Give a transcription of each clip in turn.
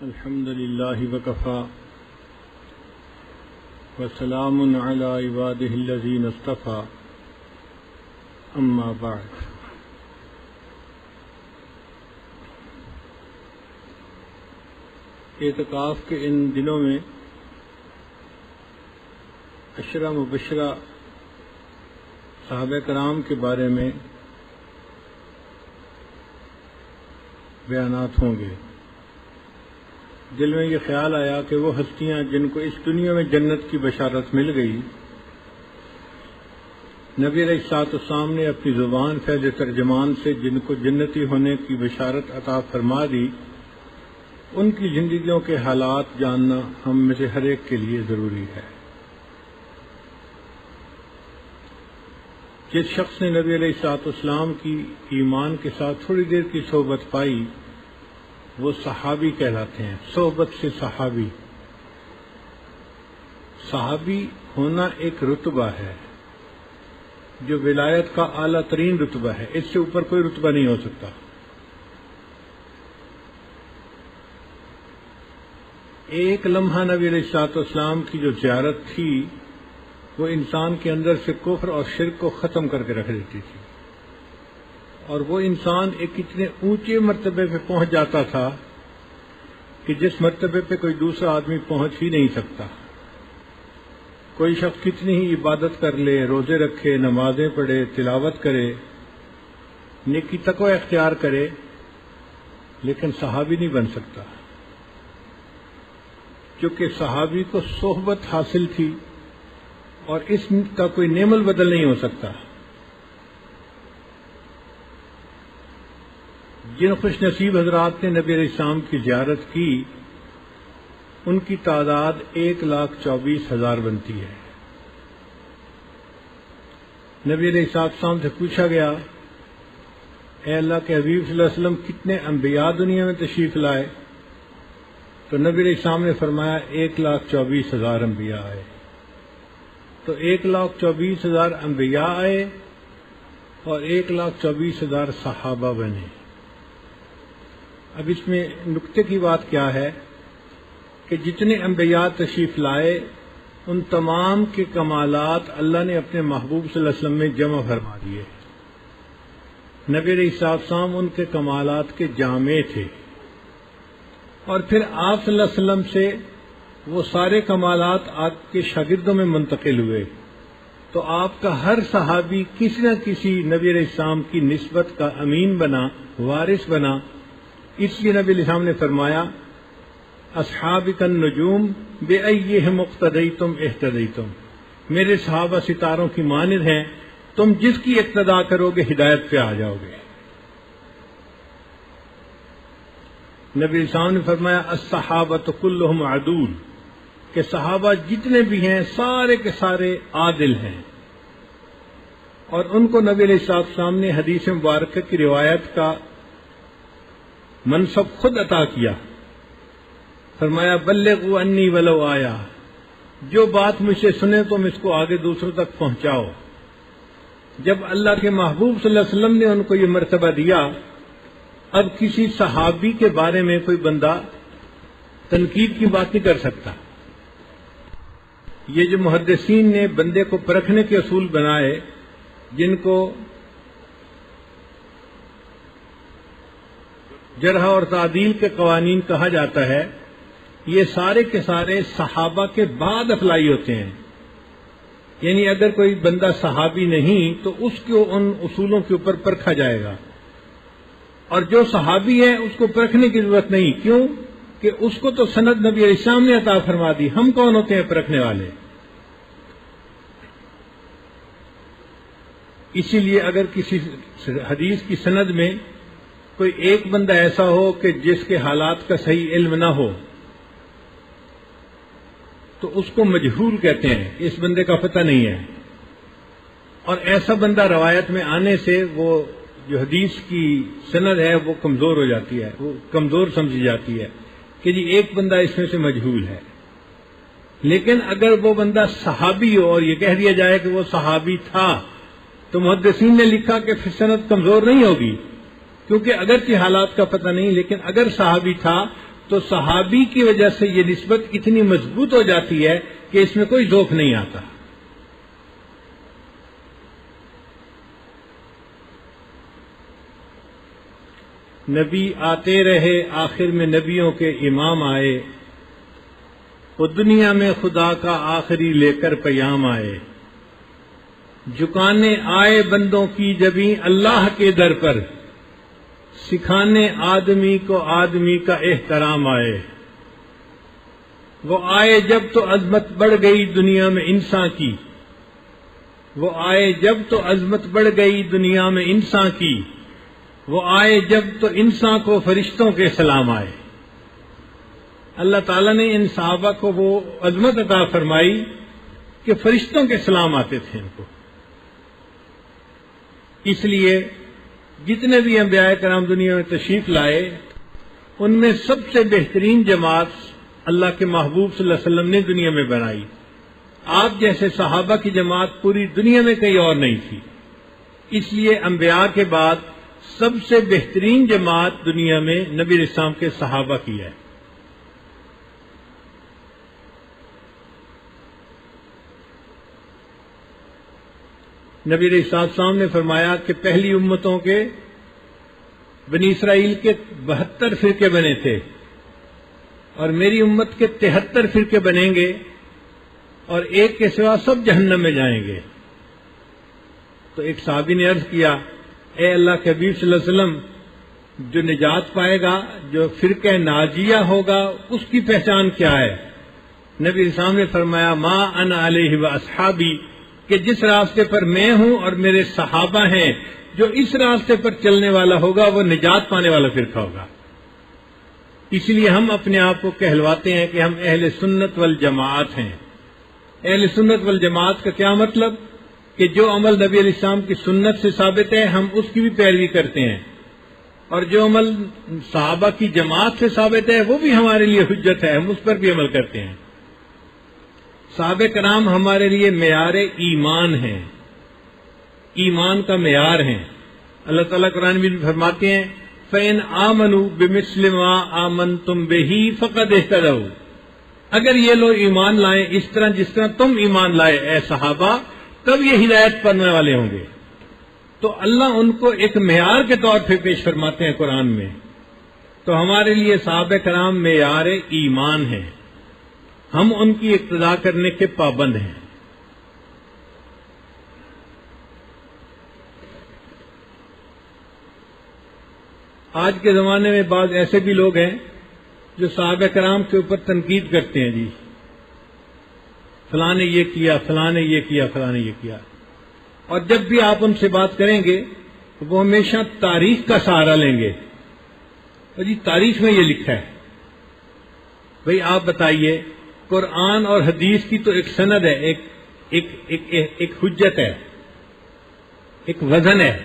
الحمد لله وكفى وسلام على عباده الذين اصطفى أما بعد اعتکاف کے ان دنوں میں عشرہ مبشرہ صحابہ کرام کے بارے میں بیانات ہوں گے۔ دل میں یہ خیال آیا کہ وہ ہستیاں جن کو اس دنیا میں جنت کی بشارت مل گئی، نبی علیہ السلام نے اپنی زبان فیض ترجمان سے جن کو جنتی ہونے کی بشارت عطا فرما دی، ان کی زندگیوں کے حالات جاننا ہم میں سے ہر ایک کے لیے ضروری ہے۔ جس شخص نے نبی علیہ السلام کی ایمان کے ساتھ تھوڑی دیر کی صحبت پائی وہ صحابی کہلاتے ہیں۔ صحبت سے صحابی، صحابی ہونا ایک رتبہ ہے جو ولایت کا اعلیٰ ترین رتبہ ہے، اس سے اوپر کوئی رتبہ نہیں ہو سکتا۔ ایک لمحہ نبی علیہ السلام کی جو زیارت تھی وہ انسان کے اندر سے کفر اور شرک کو ختم کر کے رکھ دیتی تھی، اور وہ انسان ایک اتنے اونچے مرتبے پہ پہنچ جاتا تھا کہ جس مرتبے پہ کوئی دوسرا آدمی پہنچ ہی نہیں سکتا۔ کوئی شخص کتنی ہی عبادت کر لے، روزے رکھے، نمازیں پڑھے، تلاوت کرے، نیکی تقوی اختیار کرے، لیکن صحابی نہیں بن سکتا، کیونکہ صحابی کو صحبت حاصل تھی اور اس کا کوئی نعم البدل نہیں ہو سکتا۔ جن خوش نصیب حضرات نے نبی علیہ السلام کی زیارت کی ان کی تعداد 1,24,000 بنتی ہے۔ نبی علیہ السلام سے پوچھا گیا، اے اللہ کے حبیب صلی اللہ علیہ وسلم کتنے انبیاء دنیا میں تشریف لائے؟ تو نبی علیہ السلام نے فرمایا 1,24,000 انبیاء آئے۔ تو 1,24,000 انبیاء آئے اور 1,24,000 صحابہ بنے۔ اب اس میں نکتے کی بات کیا ہے کہ جتنے انبیاء تشریف لائے ان تمام کے کمالات اللہ نے اپنے محبوب صلی اللہ علیہ وسلم میں جمع فرما دیے۔ نبی علیہ السلام ان کے کمالات کے جامع تھے، اور پھر آپ صلی اللہ علیہ وسلم سے وہ سارے کمالات آپ کے شاگردوں میں منتقل ہوئے، تو آپ کا ہر صحابی کسی نہ کسی نبی علیہ السلام کی نسبت کا امین بنا، وارث بنا۔ اس لیے نبی علیہ السلام نے فرمایا اصحابک النجوم بأیہم اقتدیتم اہتدیتم، میرے صحابہ ستاروں کی مانند ہیں، تم جس کی اقتداء کرو گے ہدایت پہ آ جاؤ گے۔ نبی علیہ السلام نے فرمایا الصحابۃ کلہم عدول، کہ صحابہ جتنے بھی ہیں سارے کے سارے عادل ہیں، اور ان کو نبی علیہ السلام نے حدیث مبارکہ کی روایت کا منصب خود عطا کیا۔ فرمایا بلغوا انی ولو آیا، جو بات مجھ سے سنے تم اس کو آگے دوسروں تک پہنچاؤ۔ جب اللہ کے محبوب صلی اللہ علیہ وسلم نے ان کو یہ مرتبہ دیا، اب کسی صحابی کے بارے میں کوئی بندہ تنقید کی بات نہیں کر سکتا۔ یہ جو محدثین نے بندے کو پرکھنے کے اصول بنائے، جن کو جرح اور تعدیل کے قوانین کہا جاتا ہے، یہ سارے کے سارے صحابہ کے بعد اپلائی ہوتے ہیں۔ یعنی اگر کوئی بندہ صحابی نہیں تو اس کو ان اصولوں کے اوپر پرکھا جائے گا، اور جو صحابی ہے اس کو پرکھنے کی ضرورت نہیں۔ کیوں کہ اس کو تو سند نبی علیہ السلام نے عطا فرما دی، ہم کون ہوتے ہیں پرکھنے والے؟ اسی لیے اگر کسی حدیث کی سند میں کوئی ایک بندہ ایسا ہو کہ جس کے حالات کا صحیح علم نہ ہو تو اس کو مجہول کہتے ہیں، اس بندے کا پتہ نہیں ہے، اور ایسا بندہ روایت میں آنے سے وہ جو حدیث کی سند ہے وہ کمزور ہو جاتی ہے، وہ کمزور سمجھی جاتی ہے کہ جی ایک بندہ اس میں سے مجہول ہے۔ لیکن اگر وہ بندہ صحابی ہو اور یہ کہہ دیا جائے کہ وہ صحابی تھا تو محدثین نے لکھا کہ پھر سند کمزور نہیں ہوگی، کیونکہ اگرچہ حالات کا پتہ نہیں، لیکن اگر صحابی تھا تو صحابی کی وجہ سے یہ نسبت اتنی مضبوط ہو جاتی ہے کہ اس میں کوئی ذوق نہیں آتا. نبی آتے رہے آخر میں نبیوں کے امام آئے، وہ دنیا میں خدا کا آخری لے کر پیام آئے. جھکانے آئے بندوں کی جبیں اللہ کے در پر، سکھانے آدمی کو آدمی کا احترام آئے. وہ آئے جب تو عظمت بڑھ گئی دنیا میں انسان کی، وہ آئے جب تو عظمت بڑھ گئی دنیا میں انسان کی، وہ آئے جب تو انسان کو فرشتوں کے سلام آئے. اللہ تعالیٰ نے ان صحابہ کو وہ عظمت عطا فرمائی کہ فرشتوں کے سلام آتے تھے ان کو. اس لیے جتنے بھی انبیاء کرام دنیا میں تشریف لائے، ان میں سب سے بہترین جماعت اللہ کے محبوب صلی اللہ علیہ وسلم نے دنیا میں بنائی. آپ جیسے صحابہ کی جماعت پوری دنیا میں کہیں اور نہیں تھی. اس لیے انبیاء کے بعد سب سے بہترین جماعت دنیا میں نبی علیہ السلام کے صحابہ کی ہے. نبی علیہ السلام نے فرمایا کہ پہلی امتوں کے بنی اسرائیل کے 72 فرقے بنے تھے، اور میری امت کے 73 فرقے بنیں گے، اور ایک کے سوا سب جہنم میں جائیں گے. تو ایک صحابی نے عرض کیا، اے اللہ کے حبیب صلی اللہ علیہ وسلم، جو نجات پائے گا، جو فرقہ ناجیہ ہوگا، اس کی پہچان کیا ہے؟ نبی علیہ السلام نے فرمایا، ما انا علیہ و اصحابی، کہ جس راستے پر میں ہوں اور میرے صحابہ ہیں، جو اس راستے پر چلنے والا ہوگا وہ نجات پانے والا فرقہ ہوگا. اس لیے ہم اپنے آپ کو کہلواتے ہیں کہ ہم اہل سنت والجماعت ہیں. اہل سنت والجماعت کا کیا مطلب؟ کہ جو عمل نبی علیہ السلام کی سنت سے ثابت ہے ہم اس کی بھی پیروی کرتے ہیں، اور جو عمل صحابہ کی جماعت سے ثابت ہے وہ بھی ہمارے لیے حجت ہے، ہم اس پر بھی عمل کرتے ہیں. صحابہ کرام ہمارے لیے معیار ایمان ہیں، ایمان کا معیار ہیں. اللہ تعالیٰ قرآن میں فرماتے ہیں، فَإِنْ آمَنُوا بِمِثْلِ مَا آمَنْتُمْ بِهِ فَقَدْ اهْتَدَوْا، اگر یہ لوگ ایمان لائیں اس طرح جس طرح تم ایمان لائے اے صحابہ، تب یہ ہدایت پانے والے ہوں گے. تو اللہ ان کو ایک معیار کے طور پہ پیش فرماتے ہیں قرآن میں. تو ہمارے لیے صحابہ کرام معیار ایمان ہیں، ہم ان کی اقتداء کرنے کے پابند ہیں. آج کے زمانے میں بعض ایسے بھی لوگ ہیں جو صحابہ کرام کے اوپر تنقید کرتے ہیں، جی فلاں نے یہ کیا، فلاں نے یہ کیا، فلاں نے یہ کیا. اور جب بھی آپ ان سے بات کریں گے وہ ہمیشہ تاریخ کا سہارا لیں گے. اور جی تاریخ میں یہ لکھا ہے. بھئی آپ بتائیے، قرآن اور حدیث کی تو ایک سند ہے، ایک حجت ہے، ایک وزن ہے.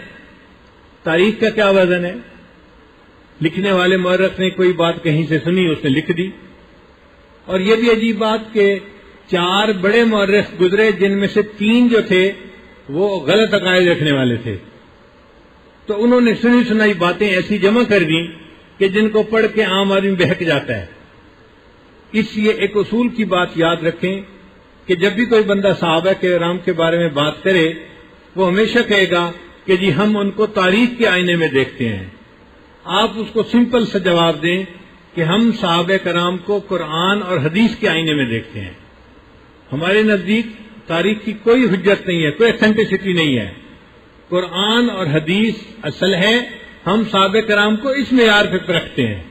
تاریخ کا کیا وزن ہے؟ لکھنے والے مورخ نے کوئی بات کہیں سے سنی، اس نے لکھ دی. اور یہ بھی عجیب بات کہ 4 بڑے مورخ گزرے، جن میں سے 3 جو تھے وہ غلط عقائد رکھنے والے تھے. تو انہوں نے سنی سنائی باتیں ایسی جمع کر دیں کہ جن کو پڑھ کے عام آدمی بہک جاتا ہے. اس لیے ایک اصول کی بات یاد رکھیں کہ جب بھی کوئی بندہ صحابہ کرام کے بارے میں بات کرے وہ ہمیشہ کہے گا کہ جی ہم ان کو تاریخ کے آئینے میں دیکھتے ہیں. آپ اس کو سمپل سا جواب دیں کہ ہم صحابہ کرام کو قرآن اور حدیث کے آئینے میں دیکھتے ہیں. ہمارے نزدیک تاریخ کی کوئی حجت نہیں ہے، کوئی اتھینٹسٹی نہیں ہے. قرآن اور حدیث اصل ہے، ہم صحابہ کرام کو اس معیار پہ پرکھتے ہیں،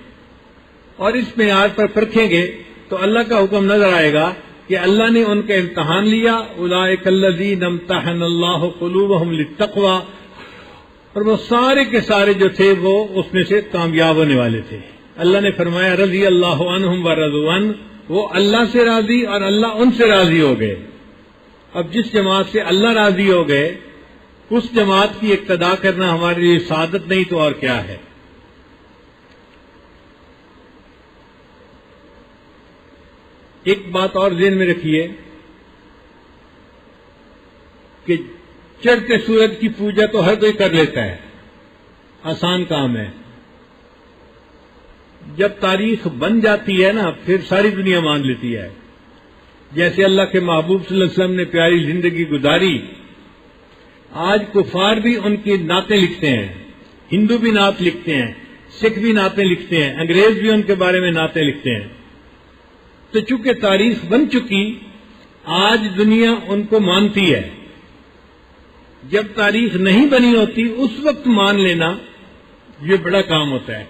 اور اس معیار پر پرکھیں گے تو اللہ کا حکم نظر آئے گا کہ اللہ نے ان کا امتحان لیا. اولئک الذین امتحن اللہ قلوبہم للتقوی، اور وہ سارے کے سارے جو تھے وہ اس میں سے کامیاب ہونے والے تھے. اللہ نے فرمایا رضی اللہ عنہم ورضوا عنہ، وہ اللہ سے راضی اور اللہ ان سے راضی ہو گئے. اب جس جماعت سے اللہ راضی ہو گئے اس جماعت کی اقتداء کرنا ہمارے لیے سعادت نہیں تو اور کیا ہے. ایک بات اور ذہن میں رکھیے کہ چڑھتے سورج کی پوجا تو ہر کوئی کر لیتا ہے، آسان کام ہے. جب تاریخ بن جاتی ہے نا پھر ساری دنیا مان لیتی ہے. جیسے اللہ کے محبوب صلی اللہ علیہ وسلم نے پیاری زندگی گزاری، آج کفار بھی ان کی نعتیں لکھتے ہیں، ہندو بھی نعت لکھتے ہیں، سکھ بھی نعتیں لکھتے ہیں، انگریز بھی ان کے بارے میں نعتیں لکھتے ہیں. تو چونکہ تاریخ بن چکی، آج دنیا ان کو مانتی ہے. جب تاریخ نہیں بنی ہوتی اس وقت مان لینا یہ بڑا کام ہوتا ہے.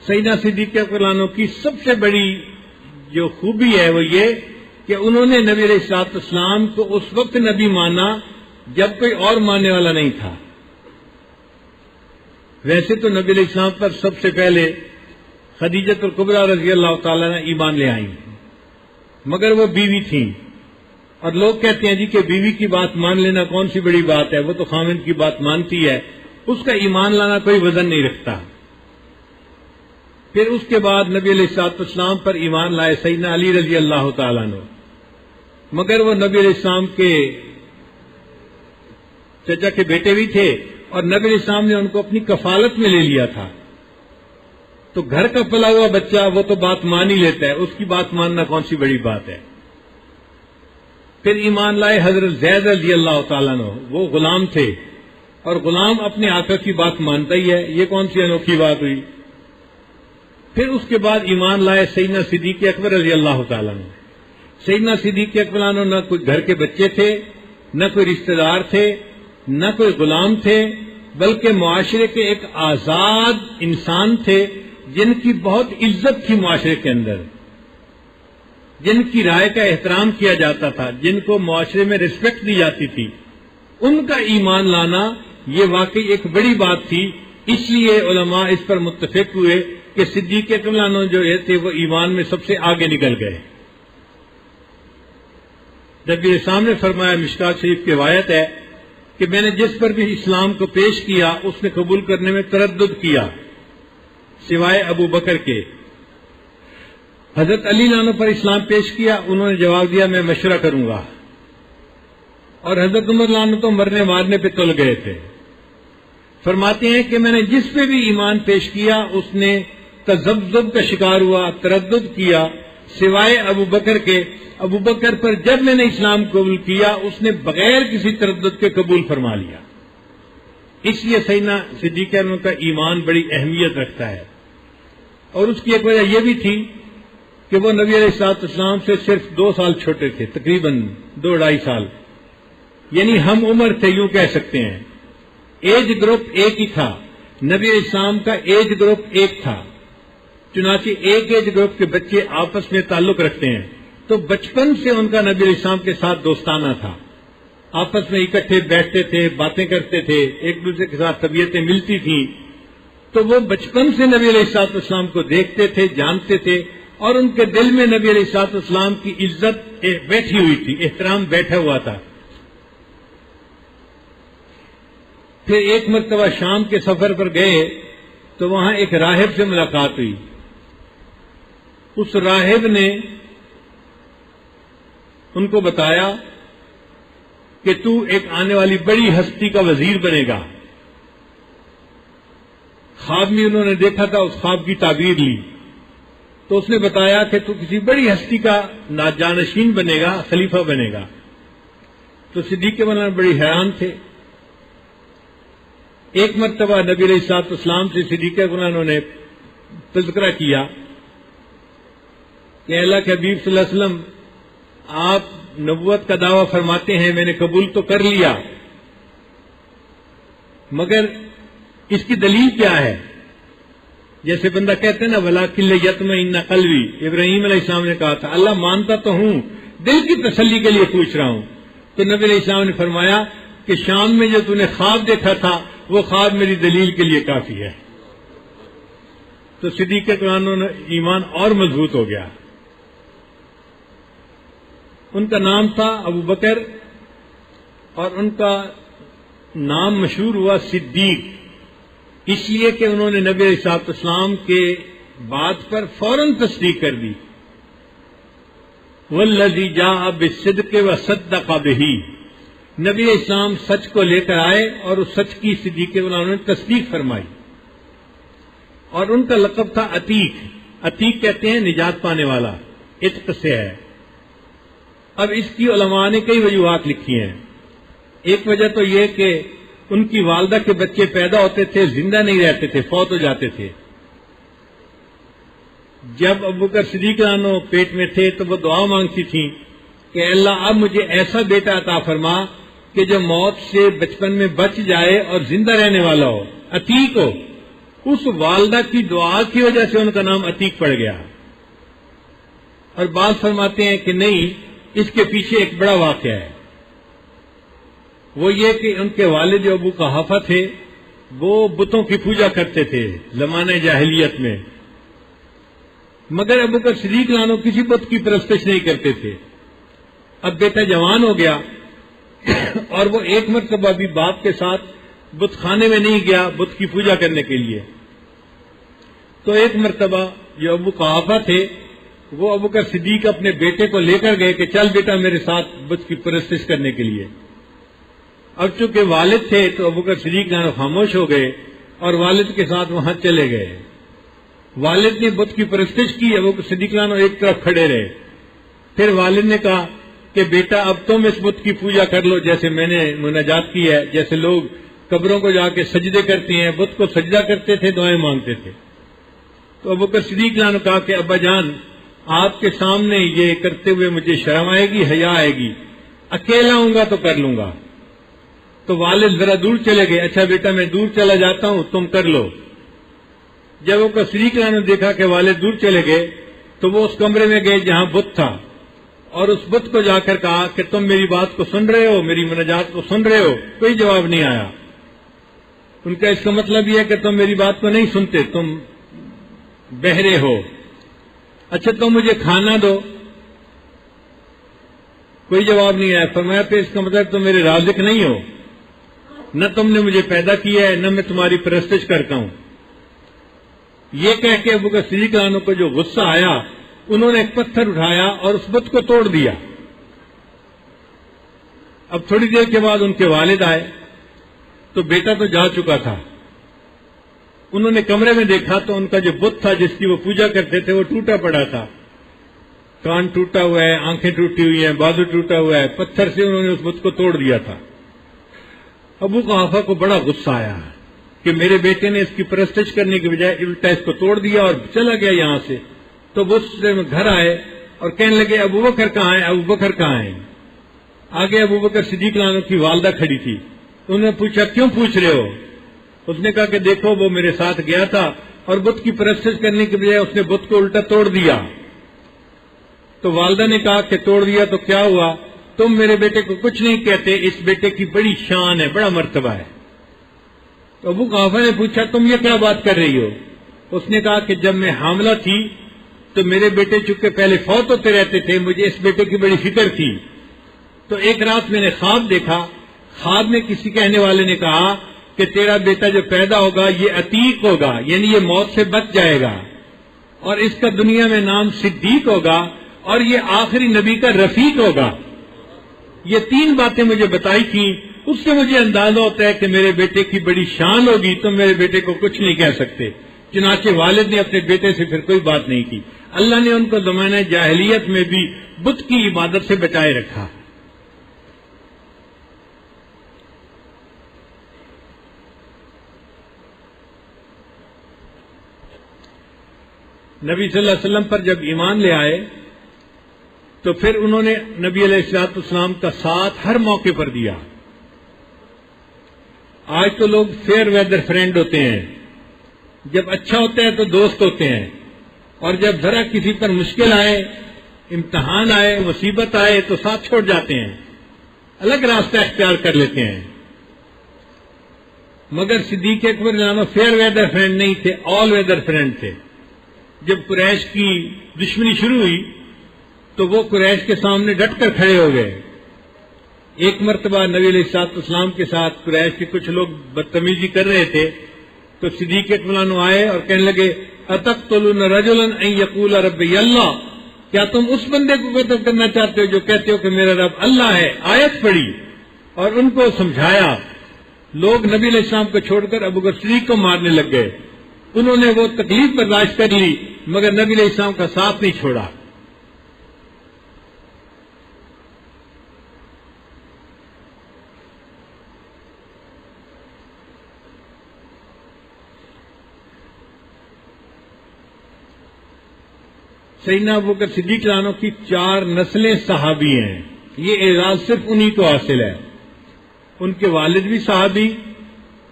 سیدنا صدیق اکبر عنہ کی سب سے بڑی جو خوبی ہے وہ یہ کہ انہوں نے نبی علیہ الصلوۃ والسلام کو اس وقت نبی مانا جب کوئی اور ماننے والا نہیں تھا. ویسے تو نبی علیہ السلام پر سب سے پہلے خدیجہ الکبریٰ رضی اللہ تعالیٰ نے ایمان لے آئی، مگر وہ بیوی تھیں. اور لوگ کہتے ہیں جی کہ بیوی کی بات مان لینا کون سی بڑی بات ہے، وہ تو خاوند کی بات مانتی ہے، اس کا ایمان لانا کوئی وزن نہیں رکھتا. پھر اس کے بعد نبی علیہ الصلوۃ والسلام پر ایمان لائے سیدنا علی رضی اللہ تعالیٰ عنہ، مگر وہ نبی علیہ السلام کے چچا کے بیٹے بھی تھے اور نبی علیہ السلام نے ان کو اپنی کفالت میں لے لیا تھا. تو گھر کا پلا ہوا بچہ وہ تو بات مان ہی لیتا ہے، اس کی بات ماننا کون سی بڑی بات ہے. پھر ایمان لائے حضرت زید رضی اللہ تعالیٰ عنہ، وہ غلام تھے اور غلام اپنے آقا کی بات مانتا ہی ہے، یہ کون سی انوکھی بات ہوئی. پھر اس کے بعد ایمان لائے سیدنا صدیق اکبر رضی اللہ تعالیٰ عنہ. سیدنا صدیق اکبر عنہ نہ کوئی گھر کے بچے تھے، نہ کوئی رشتہ دار تھے، نہ کوئی غلام تھے، بلکہ معاشرے کے ایک آزاد انسان تھے جن کی بہت عزت تھی معاشرے کے اندر، جن کی رائے کا احترام کیا جاتا تھا، جن کو معاشرے میں ریسپیکٹ دی جاتی تھی. ان کا ایمان لانا یہ واقعی ایک بڑی بات تھی. اس لیے علماء اس پر متفق ہوئے کہ صدیق اکبر عنہ جو تھے وہ ایمان میں سب سے آگے نکل گئے. نبی اسلام نے فرمایا، مشکات شریف کی روایت ہے کہ میں نے جس پر بھی اسلام کو پیش کیا اس نے قبول کرنے میں تردد کیا سوائے ابو بکر کے. حضرت علی عنہ پر اسلام پیش کیا، انہوں نے جواب دیا میں مشورہ کروں گا. اور حضرت عمر عنہ تو مرنے مارنے پہ تل گئے تھے. فرماتے ہیں کہ میں نے جس پہ بھی ایمان پیش کیا اس نے تذبذب کا شکار ہوا، تردد کیا سوائے ابو بکر کے. ابو بکر پر جب میں نے اسلام قبول کیا اس نے بغیر کسی تردد کے قبول فرما لیا. اس لیے سیدنا صدیق عنہ کا ایمان بڑی اہمیت رکھتا ہے. اور اس کی ایک وجہ یہ بھی تھی کہ وہ نبی علیہ الصلوۃ والسلام سے صرف 2 سال چھوٹے تھے، تقریباً 2-2.5 سال، یعنی ہم عمر تھے یوں کہہ سکتے ہیں. ایج گروپ ایک ہی تھا، نبی علیہ السلام کا ایج گروپ ایک تھا. چنانچہ ایک ایج گروپ کے بچے آپس میں تعلق رکھتے ہیں، تو بچپن سے ان کا نبی علیہ السلام کے ساتھ دوستانہ تھا. آپس میں اکٹھے بیٹھتے تھے، باتیں کرتے تھے، ایک دوسرے کے ساتھ طبیعتیں ملتی تھیں. تو وہ بچپن سے نبی علیہ الصلوۃ والسلام کو دیکھتے تھے، جانتے تھے، اور ان کے دل میں نبی علیہ الصلوۃ والسلام کی عزت بیٹھی ہوئی تھی، احترام بیٹھا ہوا تھا. پھر ایک مرتبہ شام کے سفر پر گئے تو وہاں ایک راہب سے ملاقات ہوئی. اس راہب نے ان کو بتایا کہ تو ایک آنے والی بڑی ہستی کا وزیر بنے گا. خواب میں انہوں نے دیکھا تھا، اس خواب کی تعبیر لی تو اس نے بتایا کہ تو کسی بڑی ہستی کا جانشین بنے گا، خلیفہ بنے گا. تو صدیق اکبر بڑی حیران تھے. ایک مرتبہ نبی علیہ الصلوۃ والسلام سے صدیق اکبر نے تذکرہ کیا کہ اللہ کے حبیب صلی اللہ علیہ وسلم آپ نبوت کا دعویٰ فرماتے ہیں، میں نے قبول تو کر لیا، مگر اس کی دلیل کیا ہے؟ جیسے بندہ کہتے ہیں نا وَلَٰكِن لِيَطْمَئِنَّ قَلْبِي، ابراہیم علیہ السلام نے کہا تھا اللہ مانتا تو ہوں، دل کی تسلی کے لیے پوچھ رہا ہوں. تو نبی علیہ السلام نے فرمایا کہ شام میں جو تو نے خواب دیکھا تھا وہ خواب میری دلیل کے لیے کافی ہے. تو صدیق اکبر ایمان اور مضبوط ہو گیا. ان کا نام تھا ابو بکر اور ان کا نام مشہور ہوا صدیق اس لیے کہ انہوں نے نبی علیہ الصلوۃ والسلام کے بات پر فوراً تصدیق کر دی. والذی جاء بالصدق وصدق بہ، نبی اسلام سچ کو لے کر آئے اور اس سچ کی صدیق انہوں نے تصدیق فرمائی. اور ان کا لقب تھا عتیق. عتیق کہتے ہیں نجات پانے والا، عتق سے ہے. اب اس کی علماء نے کئی وجوہات لکھی ہیں. ایک وجہ تو یہ کہ ان کی والدہ کے بچے پیدا ہوتے تھے زندہ نہیں رہتے تھے، فوت ہو جاتے تھے. جب ابوبکر صدیق عنہ پیٹ میں تھے تو وہ دعا مانگتی تھیں کہ اللہ اب مجھے ایسا بیٹا عطا فرما کہ جو موت سے بچپن میں بچ جائے اور زندہ رہنے والا ہو، عتیق ہو. اس والدہ کی دعا کی وجہ سے ان کا نام عتیق پڑ گیا. اور بعض فرماتے ہیں کہ نہیں، اس کے پیچھے ایک بڑا واقعہ ہے. وہ یہ کہ ان کے والد جو ابو قحافہ تھے وہ بتوں کی پوجا کرتے تھے زمانہ جاہلیت میں، مگر ابوبکر صدیق عنہ کسی بت کی پرستش نہیں کرتے تھے. اب بیٹا جوان ہو گیا اور وہ ایک مرتبہ بھی باپ کے ساتھ بت خانے میں نہیں گیا بت کی پوجا کرنے کے لیے. تو ایک مرتبہ جو ابو قحافہ تھے وہ ابوبکر صدیق اپنے بیٹے کو لے کر گئے کہ چل بیٹا میرے ساتھ بت کی پرستش کرنے کے لیے. اب چونکہ والد تھے تو ابوبکر صدیق عنہ خاموش ہو گئے اور والد کے ساتھ وہاں چلے گئے. والد نے بت کی پرستش کی، ابوبکر صدیق عنہ ایک طرف کھڑے رہے. پھر والد نے کہا کہ بیٹا اب تم اس بت کی پوجا کر لو جیسے میں نے مناجات کی ہے. جیسے لوگ قبروں کو جا کے سجدے کرتے ہیں، بت کو سجدہ کرتے تھے، دعائیں مانگتے تھے. تو ابوبکر صدیق عنہ نے کہا کہ ابا جان آپ کے سامنے یہ کرتے ہوئے مجھے شرم آئے گی، حیا آئے گی، اکیلا ہوں گا تو کر لوں گا. تو والد ذرا دور چلے گئے. اچھا بیٹا میں دور چلا جاتا ہوں، تم کر لو. جب ابوبکر صدیق عنہ نے دیکھا کہ والد دور چلے گئے تو وہ اس کمرے میں گئے جہاں بت تھا اور اس بت کو جا کر کہا کہ تم میری بات کو سن رہے ہو، میری مناجات کو سن رہے ہو؟ کوئی جواب نہیں آیا. ان کا اس کا مطلب یہ ہے کہ تم میری بات کو نہیں سنتے، تم بہرے ہو. اچھا تم مجھے کھانا دو. کوئی جواب نہیں آیا. فرمایا پھر اس کا مطلب تم میرے رازق نہیں ہو، نہ تم نے مجھے پیدا کیا ہے، نہ میں تمہاری پرستش کرتا ہوں. یہ کہہ کے ابوبکر صدیق عنہ کو جو غصہ آیا انہوں نے ایک پتھر اٹھایا اور اس بت کو توڑ دیا. اب تھوڑی دیر کے بعد ان کے والد آئے تو بیٹا تو جا چکا تھا. انہوں نے کمرے میں دیکھا تو ان کا جو بت تھا جس کی وہ پوجا کرتے تھے وہ ٹوٹا پڑا تھا. کان ٹوٹا ہوا ہے، آنکھیں ٹوٹی ہوئی ہیں، بازو ٹوٹا ہوا ہے. پتھر سے انہوں نے اس بت کو توڑ دیا تھا. ابو قحافہ کو بڑا غصہ آیا کہ میرے بیٹے نے اس کی پرستش کرنے کی بجائے الٹا اس کو توڑ دیا اور چلا گیا یہاں سے. تو وہ گھر آئے اور کہنے لگے ابوبکر کہاں ہے، ابوبکر کہاں ہے. آگے ابوبکر صدیق عنہ کی والدہ کھڑی تھی. انہوں نے پوچھا کیوں پوچھ رہے ہو؟ اس نے کہا کہ دیکھو وہ میرے ساتھ گیا تھا اور بت کی پرستش کرنے کی بجائے اس نے بت کو الٹا توڑ دیا. تو والدہ نے کہا کہ توڑ دیا تو کیا ہوا، تم میرے بیٹے کو کچھ نہیں کہتے، اس بیٹے کی بڑی شان ہے، بڑا مرتبہ ہے. تو ابو قحافہ نے پوچھا تم یہ کیا بات کر رہی ہو؟ اس نے کہا کہ جب میں حاملہ تھی تو میرے بیٹے چونکہ پہلے فوت ہوتے رہتے تھے، مجھے اس بیٹے کی بڑی فکر تھی. تو ایک رات میں نے خواب دیکھا. خواب میں کسی کہنے والے نے کہا کہ تیرا بیٹا جو پیدا ہوگا یہ عتیق ہوگا، یعنی یہ موت سے بچ جائے گا، اور اس کا دنیا میں نام صدیق ہوگا، اور یہ آخری نبی کا رفیق ہوگا. یہ 3 باتیں مجھے بتائی تھیں. اس سے مجھے اندازہ ہوتا ہے کہ میرے بیٹے کی بڑی شان ہوگی، تم میرے بیٹے کو کچھ نہیں کہہ سکتے. چنانچہ والد نے اپنے بیٹے سے پھر کوئی بات نہیں کی. اللہ نے ان کو زمانہ جاہلیت میں بھی بت کی عبادت سے بچائے رکھا. نبی صلی اللہ علیہ وسلم پر جب ایمان لے آئے تو پھر انہوں نے نبی علیہ الصلوۃ والسلام کا ساتھ ہر موقع پر دیا. آج تو لوگ فیئر ویدر فرینڈ ہوتے ہیں، جب اچھا ہوتا ہے تو دوست ہوتے ہیں، اور جب ذرا کسی پر مشکل آئے، امتحان آئے، مصیبت آئے تو ساتھ چھوڑ جاتے ہیں، الگ راستہ اختیار کر لیتے ہیں. مگر صدیق اکبر نامہ فیئر ویدر فرینڈ نہیں تھے، آل ویدر فرینڈ تھے. جب قریش کی دشمنی شروع ہوئی تو وہ قریش کے سامنے ڈٹ کر کھڑے ہو گئے. ایک مرتبہ نبی علیہ الصلوۃ والسلام کے ساتھ قریش کے کچھ لوگ بدتمیزی کر رہے تھے تو صدیق اکبر آئے اور کہنے لگے اتقتلون رجلا ان یقول ربی اللہ، کیا تم اس بندے کو قتل کرنا چاہتے ہو جو کہتے ہو کہ میرا رب اللہ ہے؟ آیت پڑھی اور ان کو سمجھایا. لوگ نبی علیہ السلام کو چھوڑ کر ابوبکر صدیق کو مارنے لگ گئے. انہوں نے وہ تکلیف برداشت کر لی مگر نبی علیہ السلام کا ساتھ نہیں چھوڑا. سیدنا ابوبکر صدیق رضی اللہ عنہ کی 4 نسلیں صحابی ہیں. یہ اعزاز صرف انہی کو حاصل ہے. ان کے والد بھی صحابی،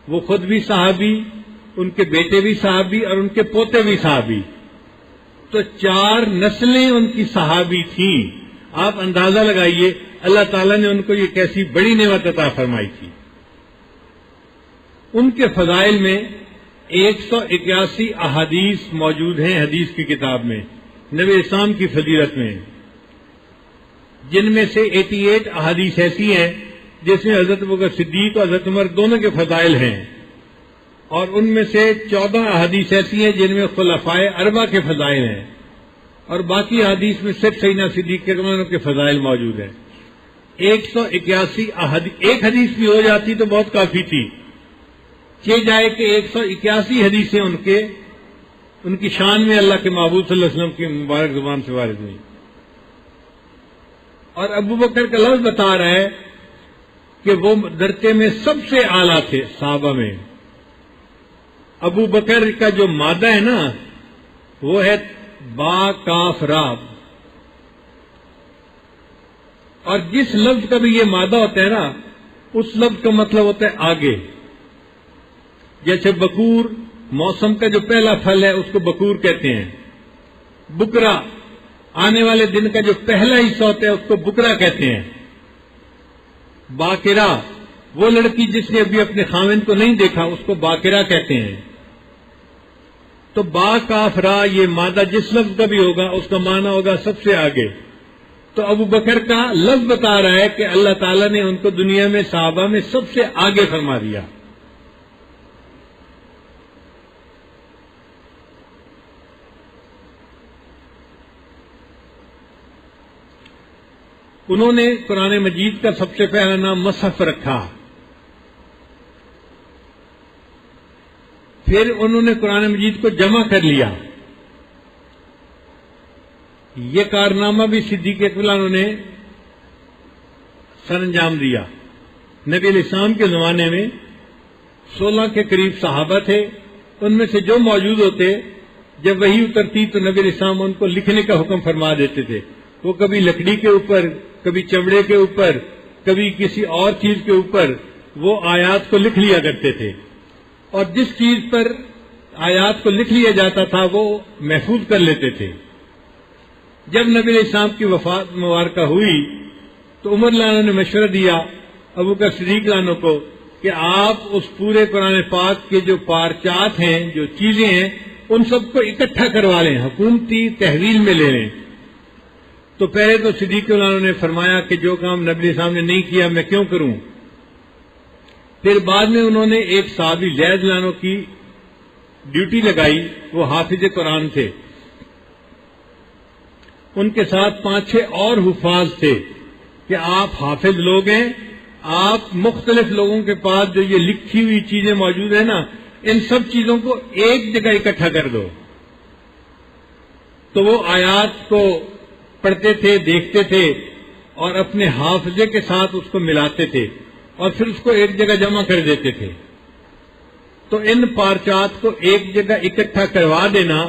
وہ خود بھی صحابی، ان کے بیٹے بھی صحابی اور ان کے پوتے بھی صحابی. تو 4 نسلیں ان کی صحابی تھیں. آپ اندازہ لگائیے اللہ تعالیٰ نے ان کو یہ کیسی بڑی نعمت عطا فرمائی تھی. ان کے فضائل میں 181 احادیث موجود ہیں حدیث کی کتاب میں، نبی اسلام کی فضیلت میں، جن میں سے 88 احادیث ایسی ہیں جس میں حضرت ابوبکر صدیق اور حضرت عمر دونوں کے فضائل ہیں، اور ان میں سے 14 احادیث ایسی ہیں جن میں خلفائے اربعہ کے فضائل ہیں، اور باقی احادیث میں صرف سیدنا صدیق کے فضائل موجود ہیں. 181 احادیث، ایک حدیث بھی ہو جاتی تو بہت کافی تھی. کہہ جائے کہ 181 حدیثیں ان کی شان میں اللہ کے محبوب صلی اللہ علیہ وسلم کی مبارک زبان سے وارد ہوئی. اور ابوبکر کا لفظ بتا رہا ہے کہ وہ درجے میں سب سے اعلیٰ تھے صحابہ میں. ابو بکر کا جو مادہ ہے نا وہ ہے با کاف را، اور جس لفظ کا بھی یہ مادہ ہوتا ہے نا اس لفظ کا مطلب ہوتا ہے آگے. جیسے بکور موسم کا جو پہلا پھل ہے اس کو بکور کہتے ہیں. بکرا آنے والے دن کا جو پہلا حصہ ہوتا ہے اس کو بکرا کہتے ہیں. باقرہ وہ لڑکی جس نے ابھی اپنے خاوند کو نہیں دیکھا اس کو باقرہ کہتے ہیں. تو با کاف را یہ مادہ جس لفظ کا بھی ہوگا اس کا معنی ہوگا سب سے آگے. تو ابو بکر کا لفظ بتا رہا ہے کہ اللہ تعالیٰ نے ان کو دنیا میں صحابہ میں سب سے آگے فرما دیا. انہوں نے قرآن مجید کا سب سے پہلا نام مصحف رکھا. پھر انہوں نے قرآن مجید کو جمع کر لیا. یہ کارنامہ بھی صدیق اکبر نے سر انجام دیا. نبی علیہ السلام کے زمانے میں 16 کے قریب صحابہ تھے. ان میں سے جو موجود ہوتے جب وحی اترتی تو نبی علیہ السلام ان کو لکھنے کا حکم فرما دیتے تھے. وہ کبھی لکڑی کے اوپر، کبھی چمڑے کے اوپر، کبھی کسی اور چیز کے اوپر وہ آیات کو لکھ لیا کرتے تھے. اور جس چیز پر آیات کو لکھ لیا جاتا تھا وہ محفوظ کر لیتے تھے. جب نبی علیہ السلام کی وفات مبارکہ ہوئی تو عمر رضی اللہ عنہ نے مشورہ دیا ابوبکر صدیق رضی اللہ عنہ کو کہ آپ اس پورے قرآن پاک کے جو پارچات ہیں، جو چیزیں ہیں، ان سب کو اکٹھا کروا لیں، حکومتی تحویل میں لے لیں. تو پہلے تو صدیق رضی اللہ عنہ نے فرمایا کہ جو کام نبی علیہ السلام نے نہیں کیا میں کیوں کروں. پھر بعد میں انہوں نے ایک صحابی زید رضی اللہ عنہ کی ڈیوٹی لگائی. وہ حافظ قرآن تھے. ان کے ساتھ 5-6 اور حفاظ تھے کہ آپ حافظ لوگ ہیں، آپ مختلف لوگوں کے پاس جو یہ لکھی ہوئی چیزیں موجود ہیں نا ان سب چیزوں کو ایک جگہ اکٹھا کر دو. تو وہ آیات کو پڑھتے تھے، دیکھتے تھے اور اپنے حافظے کے ساتھ اس کو ملاتے تھے اور پھر اس کو ایک جگہ جمع کر دیتے تھے. تو ان پارچات کو ایک جگہ اکٹھا کروا دینا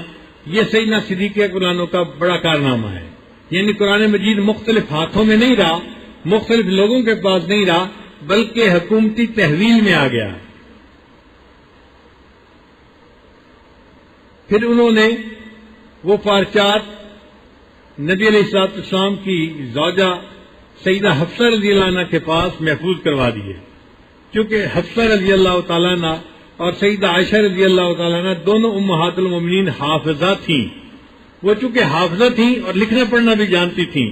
یہ سیدنا صدیق اکبر عنہ کا بڑا کارنامہ ہے. یعنی قرآن مجید مختلف ہاتھوں میں نہیں رہا، مختلف لوگوں کے پاس نہیں رہا، بلکہ حکومتی تحویل میں آ گیا. پھر انہوں نے وہ پارچات نبی علیہ السلام کی زوجہ سیدہ حفصہ رضی اللہ عنہ کے پاس محفوظ کروا دیے. کیونکہ حفصہ رضی اللہ تعالیٰ عنہ اور سیدہ عائشہ رضی اللہ تعالیٰ عنہ دونوں امہات المومنین حافظہ تھیں. وہ چونکہ حافظہ تھیں اور لکھنا پڑھنا بھی جانتی تھیں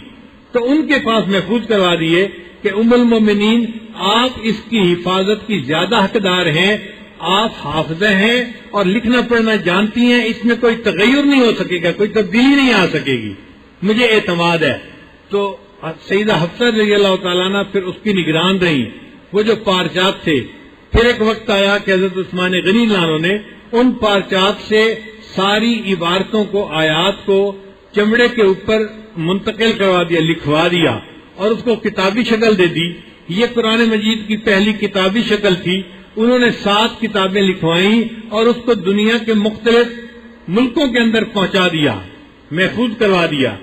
تو ان کے پاس محفوظ کروا دیے کہ ام المومنین آپ اس کی حفاظت کی زیادہ حقدار ہیں، آپ حافظہ ہیں اور لکھنا پڑھنا جانتی ہیں، اس میں کوئی تغیر نہیں ہو سکے گا، کوئی تبدیلی نہیں آ سکے گی، مجھے اعتماد ہے. تو سیدہ حفصہ رضی اللہ تعالیٰ عنہ پھر اس کی نگران رہی. وہ جو پارچات تھے، پھر ایک وقت آیا کہ حضرت عثمان غنی اللہ عنہ نے ان پارچات سے ساری عبارتوں کو، آیات کو چمڑے کے اوپر منتقل کروا دیا، لکھوا دیا اور اس کو کتابی شکل دے دی۔ یہ قرآن مجید کی پہلی کتابی شکل تھی۔ انہوں نے 7 کتابیں لکھوائیں اور اس کو دنیا کے مختلف ملکوں کے اندر پہنچا دیا، محفوظ کروا دیا۔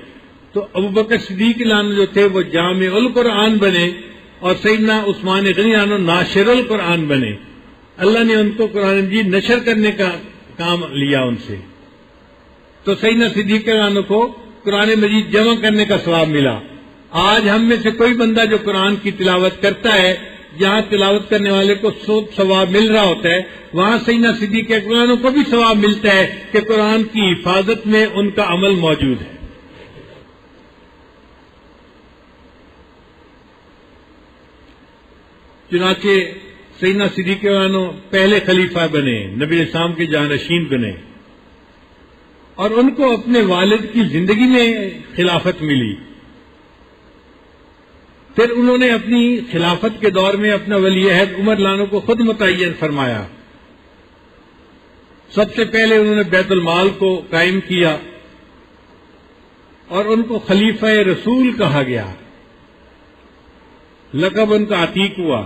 تو ابوبکر صدیق عنہ جو تھے وہ جامع القرآن بنے اور سیدنا عثمان غنی عنہ ناشر القرآن بنے۔ اللہ نے ان کو قرآن مجید نشر کرنے کا کام لیا ان سے، تو سیدنا صدیق عنہ کو قرآن مجید جمع کرنے کا ثواب ملا۔ آج ہم میں سے کوئی بندہ جو قرآن کی تلاوت کرتا ہے، جہاں تلاوت کرنے والے کو ثواب مل رہا ہوتا ہے، وہاں سیدنا صدیق عنہ کو بھی ثواب ملتا ہے کہ قرآن کی حفاظت میں ان کا عمل موجود ہے۔ چنانچہ سیدنا صدیق عنہ پہلے خلیفہ بنے، نبی اسلام کے جانشین بنے، اور ان کو اپنے والد کی زندگی میں خلافت ملی۔ پھر انہوں نے اپنی خلافت کے دور میں اپنا ولی عہد عمر لانو کو خود متعین فرمایا۔ سب سے پہلے انہوں نے بیت المال کو قائم کیا اور ان کو خلیفہ رسول کہا گیا، لقب ان کا عتیق ہوا۔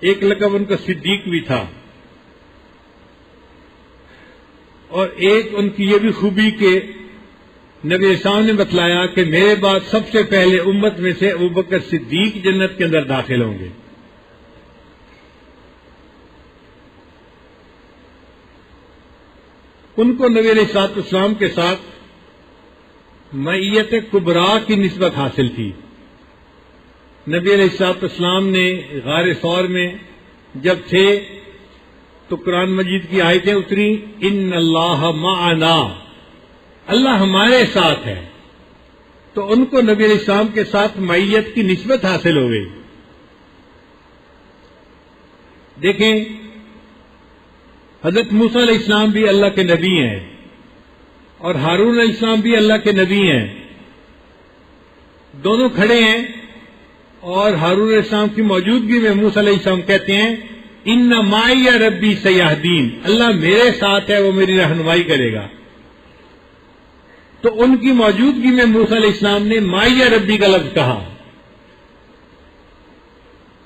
ایک لقب ان کا صدیق بھی تھا، اور ایک ان کی یہ بھی خوبی کہ نبی اسلام نے بتلایا کہ میرے بعد سب سے پہلے امت میں سے ابوبکر صدیق جنت کے اندر داخل ہوں گے۔ ان کو نبی علیہ الصلوۃ والسلام کے ساتھ معیت کبریٰ کی نسبت حاصل تھی۔ نبی علیہ الصلوۃ والسلام نے غار ثور میں جب تھے تو قرآن مجید کی آیتیں اتری، ان اللہ معنا، اللہ ہمارے ساتھ ہے، تو ان کو نبی علیہ السلام کے ساتھ معیت کی نسبت حاصل ہو گئی۔ دیکھیں، حضرت موسیٰ علیہ السلام بھی اللہ کے نبی ہیں اور ہارون علیہ السلام بھی اللہ کے نبی ہیں، دونوں کھڑے ہیں، اور ہارون علیہ السلام کی موجودگی میں موسیٰ علیہ السلام کہتے ہیں ان معی ربی سیہدین، اللہ میرے ساتھ ہے، وہ میری رہنمائی کرے گا۔ تو ان کی موجودگی میں موسیٰ علیہ السلام نے معی ربی کا لفظ کہا۔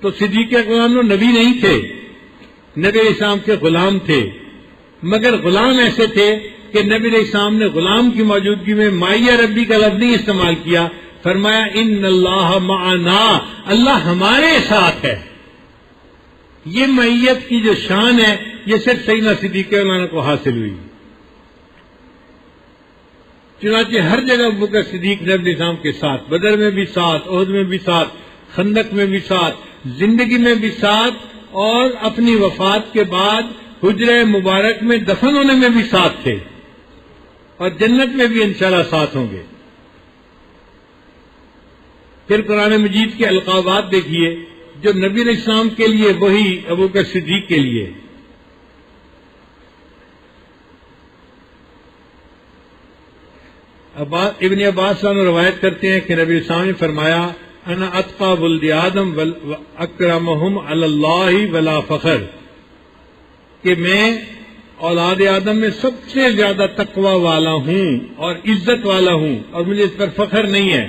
تو صدیق اکبر نبی نہیں تھے، نبی علیہ السلام کے غلام تھے، مگر غلام ایسے تھے کہ نبی علیہ السلام نے غلام کی موجودگی میں معی ربی کا لفظ نہیں استعمال کیا، فرمایا ان اللہ معنا، اللہ ہمارے ساتھ ہے۔ یہ معیت کی جو شان ہے یہ صرف سیدنا صدیق اکبر کو حاصل ہوئی۔ چنانچہ ہر جگہ ابوبکر صدیق نبی علیہ السلام کے ساتھ، بدر میں بھی ساتھ، احد میں بھی ساتھ، خندق میں بھی ساتھ، زندگی میں بھی ساتھ، اور اپنی وفات کے بعد حجرہ مبارک میں دفن ہونے میں بھی ساتھ تھے، اور جنت میں بھی انشاءاللہ ساتھ ہوں گے۔ پھر قرآن مجید کے القابات دیکھیے جو نبی علیہ السلام کے لیے وہی ابوبکر صدیق کے لیے۔ ابن عباس روایت کرتے ہیں کہ نبی علیہ السلام نے فرمایا انا اتقى ولد آدم واکرمهم علی اللہ ولا فخر، کہ میں اولاد آدم میں سب سے زیادہ تقوی والا ہوں اور عزت والا ہوں، اور مجھے اس پر فخر نہیں ہے۔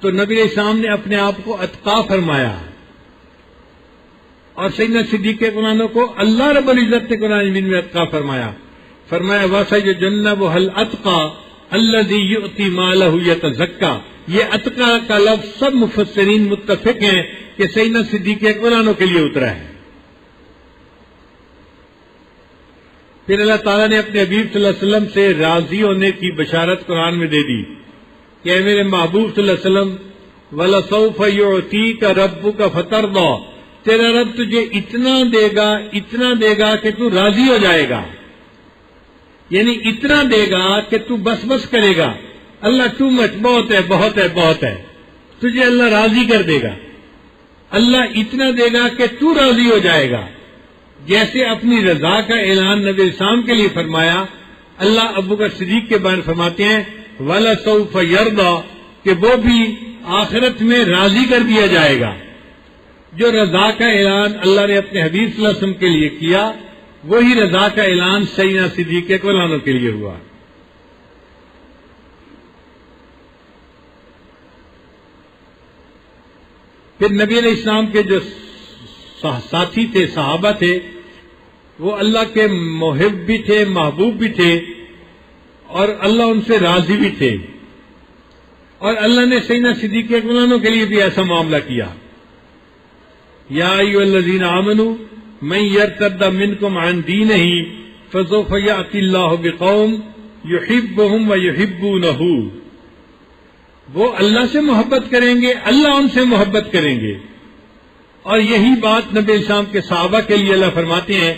تو نبی علیہ السلام نے اپنے آپ کو اتقا فرمایا، اور سیدنا صدیق اکبر کو اللہ رب العزت نے قرآن مجید میں اتقا فرمایا۔ فرمایا وَسَيُجَنَّبُهَا الْأَتْقَى الَّذِي يُؤْتِي مَالَهُ يَتَزَكَّى، یہ اتقا کا لفظ سب مفسرین متفق ہیں کہ سیدنا صدیق اکبر کے لیے اترا ہے۔ پھر اللہ تعالیٰ نے اپنے حبیب صلی اللہ علیہ وسلم سے راضی ہونے کی بشارت قرآن میں دے دی کہ اے میرے محبوب صلی اللہ علیہ وسلم وَلَسَوْفَ يُعْتِيكَ رَبُّكَ فَتَرْضَىٰ، تیرا رب تجھے اتنا دے گا کہ تو راضی ہو جائے گا، یعنی اتنا دے گا کہ تو بس کرے گا۔ اللہ ٹو مچ، بہت ہے بہت ہے بہت ہے، تجھے اللہ راضی کر دے گا۔ اللہ اتنا دے گا کہ تو راضی ہو جائے گا، جیسے اپنی رضا کا اعلان نبی اسلام کے لیے فرمایا۔ اللہ ابوبکر صدیق کے بارے فرماتے ہیں وَلَسَوْفَ يَرْضَىٰ، کہ وہ بھی آخرت میں راضی کر دیا جائے گا۔ جو رضا کا اعلان اللہ نے اپنے حبیب صلی اللہ علیہ وسلم کے لیے کیا، وہی رضا کا اعلان سیدنا صدیق اکبر عنہ کے لیے ہوا۔ پھر نبی علیہ السلام کے جو ساتھی تھے، صحابہ تھے، وہ اللہ کے محب بھی تھے، محبوب بھی تھے، اور اللہ ان سے راضی بھی تھے، اور اللہ نے سیدنا صدیق اکبر عنہ کے لیے بھی ایسا معاملہ کیا۔ یا ایھا الذین آمنوا من یرتد منکم عن دینہ فسوف یأتی اللہ بقوم یحبهم ویحبونہ، وہ اللہ سے محبت کریں گے، اللہ ان سے محبت کریں گے۔ اور یہی بات نبی اسلام کے صحابہ کے لیے اللہ فرماتے ہیں،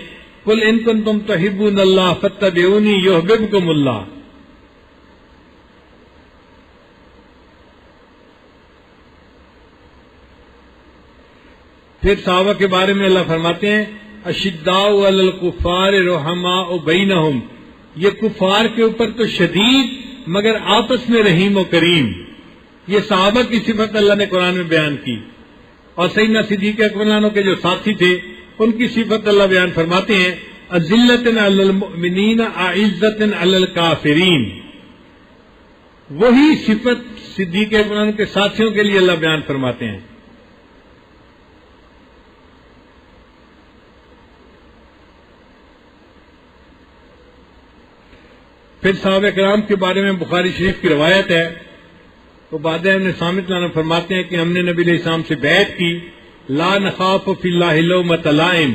قل ان کنتم تحبون اللہ فاتبعونی یحببکم اللہ۔ پھر صحابہ کے بارے میں اللہ فرماتے ہیں، اشداء علی الکفار رحماء بینہم، یہ کفار کے اوپر تو شدید مگر آپس میں رحیم و کریم۔ یہ صحابہ کی صفت اللہ نے قرآن میں بیان کی، اور سیدنا صدیق اکبر عنہ کے جو ساتھی تھے ان کی صفت اللہ بیان فرماتے ہیں، اذلۃ علی المؤمنین اعزۃ علی الکافرین۔ وہی صفت صدیق اکبر عنہ کے ساتھیوں کے لیے اللہ بیان فرماتے ہیں۔ پھر صحابہ کرام کے بارے میں بخاری شریف کی روایت ہے، تو بادہ ابن صامت عنہ فرماتے ہیں کہ ہم نے نبی علیہ السلام سے بیعت کی، لا نخاف فی اللہ لومۃ لائم،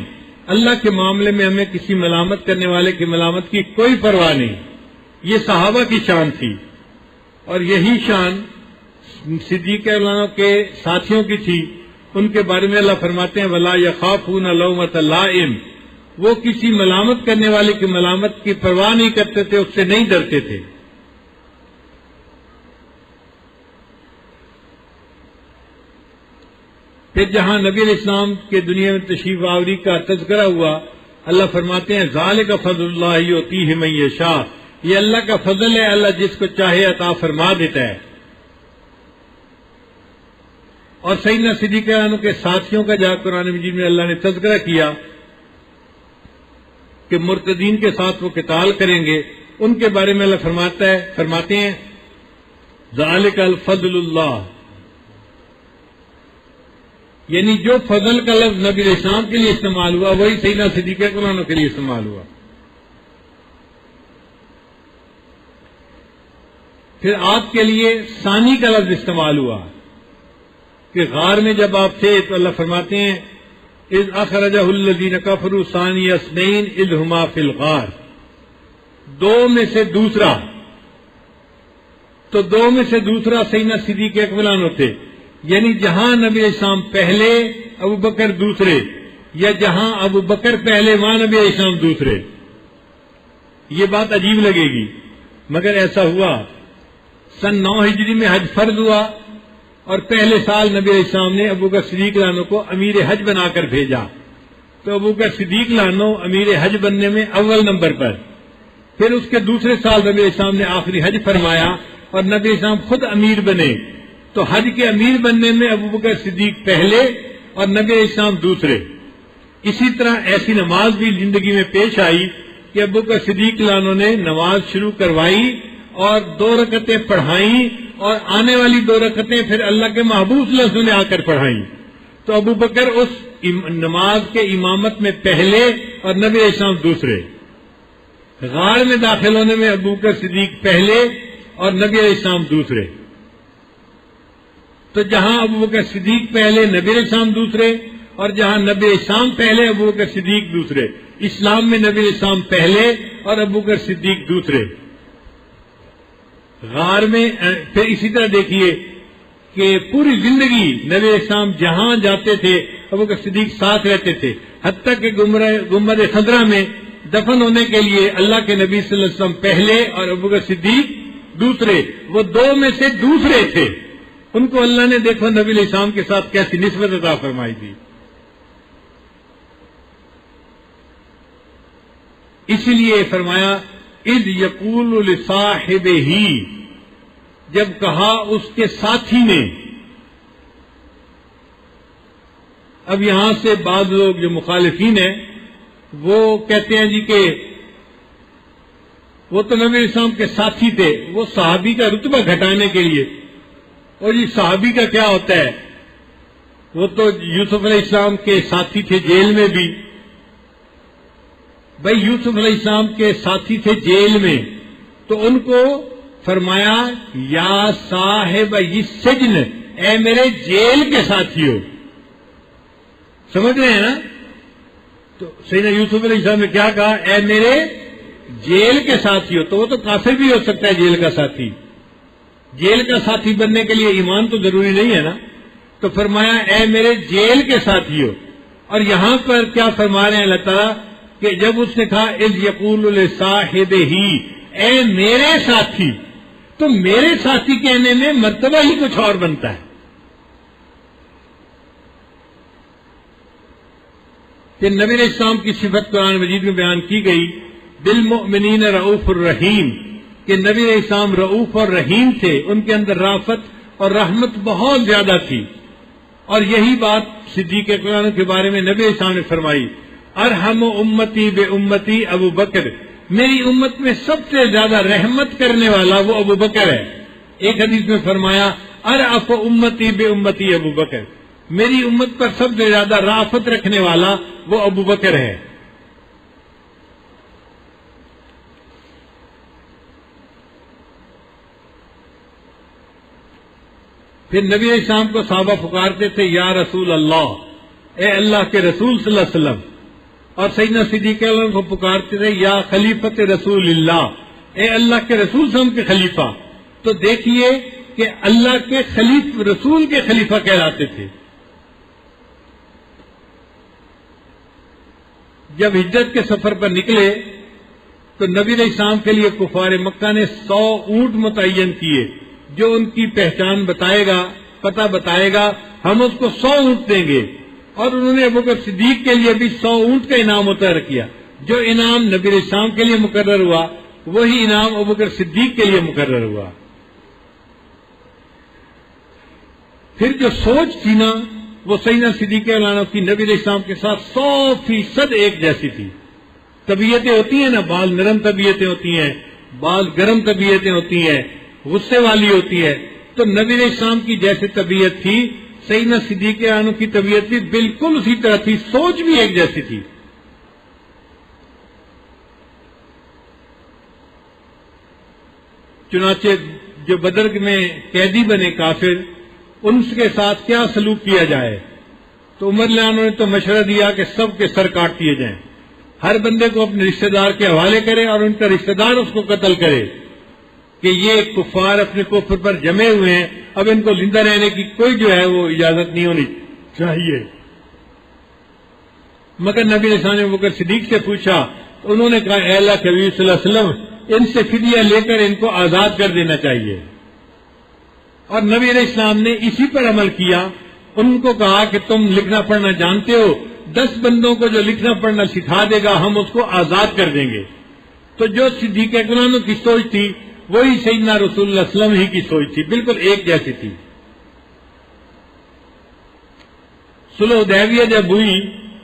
اللہ کے معاملے میں ہمیں کسی ملامت کرنے والے کی ملامت کی کوئی پرواہ نہیں۔ یہ صحابہ کی شان تھی، اور یہی شان صدیق عنہ کے ساتھیوں کی تھی۔ ان کے بارے میں اللہ فرماتے ہیں، ولا یخافون لومۃ لائم، وہ کسی ملامت کرنے والے کی ملامت کی پرواہ نہیں کرتے تھے، اس سے نہیں ڈرتے تھے۔ پھر جہاں نبی علیہ السلام کے دنیا میں تشریف آوری کا تذکرہ ہوا، اللہ فرماتے ہیں، ذالک فضل اللہ یؤتیہ من یشاء، یہ اللہ کا فضل ہے، اللہ جس کو چاہے عطا فرما دیتا ہے۔ اور سیدنا صدیق عنہ کے ساتھیوں کا جہاں قرآن مجید میں اللہ نے تذکرہ کیا کہ مرتدین کے ساتھ وہ قتال کریں گے، ان کے بارے میں اللہ فرماتے ہیں، ذالک الفضل اللہ، یعنی جو فضل کا لفظ نبی علیہ السلام کے لیے استعمال ہوا وہی سیدنا صدیق اکبر عنہ کے لیے استعمال ہوا۔ پھر آپ کے لیے ثانی کا لفظ استعمال ہوا کہ غار میں جب آپ تھے تو اللہ فرماتے ہیں، اذ اخرجہ الذین کفروا ثانی اثنین اذ ہما فی الغار، دو میں سے دوسرا، تو دو میں سے دوسرا سیدنا صدیق اکبر عنہ تھے، یعنی جہاں نبی علیہ السلام پہلے ابو بکر دوسرے، یا جہاں ابو بکر پہلے وہاں نبی علیہ السلام دوسرے۔ یہ بات عجیب لگے گی مگر ایسا ہوا۔ سن 9 ہجری میں حج فرض ہوا، اور پہلے سال نبی علیہ السلام نے ابو بکر صدیق عنہ کو امیر حج بنا کر بھیجا، تو ابو بکر صدیق عنہ امیر حج بننے میں اول نمبر پر۔ پھر اس کے دوسرے سال نبی علیہ السلام نے آخری حج فرمایا اور نبی علیہ السلام خود امیر بنے، تو حج کے امیر بننے میں ابو بکر صدیق پہلے اور نبی علیہ السلام دوسرے۔ اسی طرح ایسی نماز بھی زندگی میں پیش آئی کہ ابو بکر صدیق عنہ نے نماز شروع کروائی اور 2 رکعتیں پڑھائیں، اور آنے والی 2 رکعتیں پھر اللہ کے محبوب صلی اللہ علیہ وسلم نے آ کر پڑھائیں، تو ابو بکر اس نماز کے امامت میں پہلے اور نبی علیہ السلام دوسرے۔ غار میں داخل ہونے میں ابو بکر صدیق پہلے اور نبی علیہ السلام دوسرے۔ تو جہاں ابو بکر صدیق پہلے نبی علیہ السلام دوسرے، اور جہاں نبی علیہ السلام پہلے ابو بکر صدیق دوسرے، اسلام میں نبی علیہ السلام پہلے اور ابو بکر صدیق دوسرے۔ غار میں پھر اسی طرح دیکھیے کہ پوری زندگی نبی علیہ السلام جہاں جاتے تھے ابو بکر صدیق ساتھ رہتے تھے، حتیٰ کہ گنبد خضرا میں دفن ہونے کے لیے اللہ کے نبی صلی اللہ علیہ وسلم پہلے اور ابو بکر صدیق دوسرے، وہ 2 میں سے دوسرے تھے۔ ان کو اللہ نے دیکھو نبی علیہ السلام کے ساتھ کیسی نسبت عطا فرمائی تھی۔ اسی لیے فرمایا، اذ یقول لصاحبہ، جب کہا اس کے ساتھی نے، اب یہاں سے بعض لوگ جو مخالفین ہیں وہ کہتے ہیں جی کہ وہ تو نبی علیہ السلام کے ساتھی تھے، وہ صحابی کا رتبہ گھٹانے کے لیے، اور جی صحابی کا کیا ہوتا ہے، وہ تو یوسف علیہ السلام کے ساتھی تھے جیل میں بھی. بھائی یوسف علیہ السلام کے ساتھی تھے جیل میں، تو ان کو فرمایا یا صاحب السجن، اے میرے جیل کے ساتھی ہو. سمجھ رہے ہیں نا؟ تو سیدنا یوسف علیہ السلام نے کیا کہا؟ اے میرے جیل کے ساتھی ہو. تو وہ تو کافر بھی ہو سکتا ہے جیل کا ساتھی. جیل کا ساتھی بننے کے لیے ایمان تو ضروری نہیں ہے نا. تو فرمایا اے میرے جیل کے ساتھی ہو. اور یہاں پر کیا فرما رہے ہیں اللہ تعالیٰ کہ جب اس نے کہا اذ یقول لصاحبہ، اے میرے ساتھی، تو میرے ساتھی کہنے میں مرتبہ ہی کچھ اور بنتا ہے. کہ نبی علیہ السلام کی صفت قرآن مجید میں بیان کی گئی بالمؤمنین رؤوف الرحیم، کہ نبی علیہ السلام رؤوف اور رحیم تھے، ان کے اندر رافت اور رحمت بہت زیادہ تھی. اور یہی بات صدیق اکبر کے بارے میں نبی علیہ السلام نے فرمائی، ارحم امتی بے امتی ابو بکر، میری امت میں سب سے زیادہ رحمت کرنے والا وہ ابو بکر ہے. ایک حدیث میں فرمایا ارأف امتی بے امتی ابو بکر، میری امت پر سب سے زیادہ رافت رکھنے والا وہ ابو بکر ہے. پھر نبی علیہ السلام کو صحابہ پکارتے تھے یا رسول اللہ، اے اللہ کے رسول صلی اللہ علیہ وسلم. اور سیدنا صدیق اکبر کو پکارتے تھے یا خلیفت رسول اللہ، اے اللہ کے رسول صلی اللہ علیہ وسلم کے خلیفہ. تو دیکھیے کہ اللہ کے رسول کے خلیفہ کہلاتے تھے. جب ہجرت کے سفر پر نکلے تو نبی علیہ السلام کے لیے کفار مکہ نے 100 اونٹ متعین کیے، جو ان کی پہچان بتائے گا، پتہ بتائے گا، ہم اس کو 100 اونٹ دیں گے. اور انہوں نے ابوبکر صدیق کے لیے بھی 100 اونٹ کا انعام مقرر کیا. جو انعام نبی علیہ السلام کے لیے مقرر ہوا وہی انعام ابوبکر صدیق کے لیے مقرر ہوا. پھر جو سوچ تھی نا وہ سیدنا صدیق اعلان کی نبی علیہ السلام کے ساتھ 100% ایک جیسی تھی. طبیعتیں ہوتی ہیں نا، بعض نرم طبیعتیں ہوتی ہیں، بعض گرم طبیعتیں ہوتی ہیں، غصے والی ہوتی ہے. تو نبی علیہ السلام کی جیسے طبیعت تھی سیدنا صدیق اعلان کی طبیعت بھی بالکل اسی طرح تھی، سوچ بھی ایک جیسی تھی. چنانچہ جو بدر میں قیدی بنے کافر، ان کے ساتھ کیا سلوک کیا جائے، تو عمر رضی اللہ عنہ نے تو مشورہ دیا کہ سب کے سر کاٹ دیے جائیں، ہر بندے کو اپنے رشتہ دار کے حوالے کرے اور ان کا رشتہ دار اس کو قتل کرے، کہ یہ کفار اپنے کفر پر جمے ہوئے ہیں، اب ان کو زندہ رہنے کی کوئی جو ہے وہ اجازت نہیں ہونی چاہیے. مگر نبی علیہ السلام نے ابوبکر صدیق سے پوچھا تو انہوں نے کہا اے اللہ کے نبی صلی اللہ علیہ وسلم، ان سے فدیہ لے کر ان کو آزاد کر دینا چاہیے. اور نبی علیہ السلام نے اسی پر عمل کیا. ان کو کہا کہ تم لکھنا پڑھنا جانتے ہو، 10 بندوں کو جو لکھنا پڑھنا سکھا دے گا ہم اس کو آزاد کر دیں گے. تو جو صدیق اکبر کی سوچ تھی وہی سیدنا رسول اللہ صلی اللہ علیہ وسلم ہی کی سوچ تھی، بالکل ایک جیسی تھی. صلح حدیبیہ جب ہوئی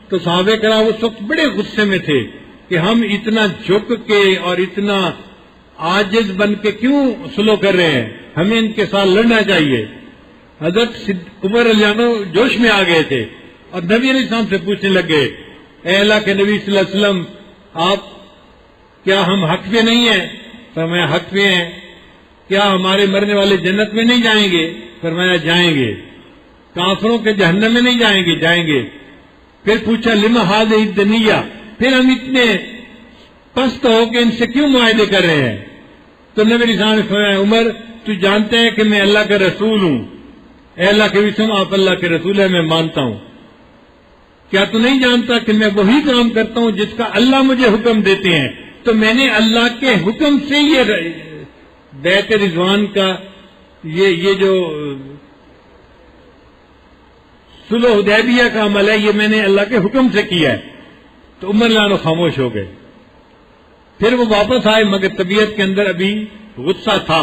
تو صحابہ کرام اس وقت بڑے غصے میں تھے کہ ہم اتنا جھک کے اور اتنا عاجز بن کے کیوں صلح کر رہے ہیں، ہمیں ان کے ساتھ لڑنا چاہیے. حضرت عمر رضی اللہ عنہ جوش میں آ گئے تھے اور نبی علیہ السلام سے پوچھنے لگے اے اللہ کے نبی صلی اللہ علیہ وسلم، آپ کیا ہم حق پہ نہیں ہیں؟ فرمایا حق پہ ہیں. کیا ہمارے مرنے والے جنت میں نہیں جائیں گے؟ فرمایا جائیں گے. کافروں کے جہنم میں نہیں جائیں گے؟ جائیں گے. پھر پوچھا لما ہذہ الدنیہ، پھر ہم اتنے پست ہو کے ان سے کیوں معاہدے کر رہے ہیں؟ تو نبی علیہ السلام نے فرمایا عمر تو جانتا ہے کہ میں اللہ کا رسول ہوں. اے اللہ کے رسول، آپ اللہ کے رسول ہیں، میں مانتا ہوں. کیا تو نہیں جانتا کہ میں وہی کام کرتا ہوں جس کا اللہ مجھے حکم دیتے ہیں؟ تو میں نے اللہ کے حکم سے یہ بیعت رضوان کا یہ جو صلح حدیبیہ کا عمل ہے یہ میں نے اللہ کے حکم سے کیا ہے. تو عمر رضی اللہ عنہ خاموش ہو گئے. پھر وہ واپس آئے مگر طبیعت کے اندر ابھی غصہ تھا.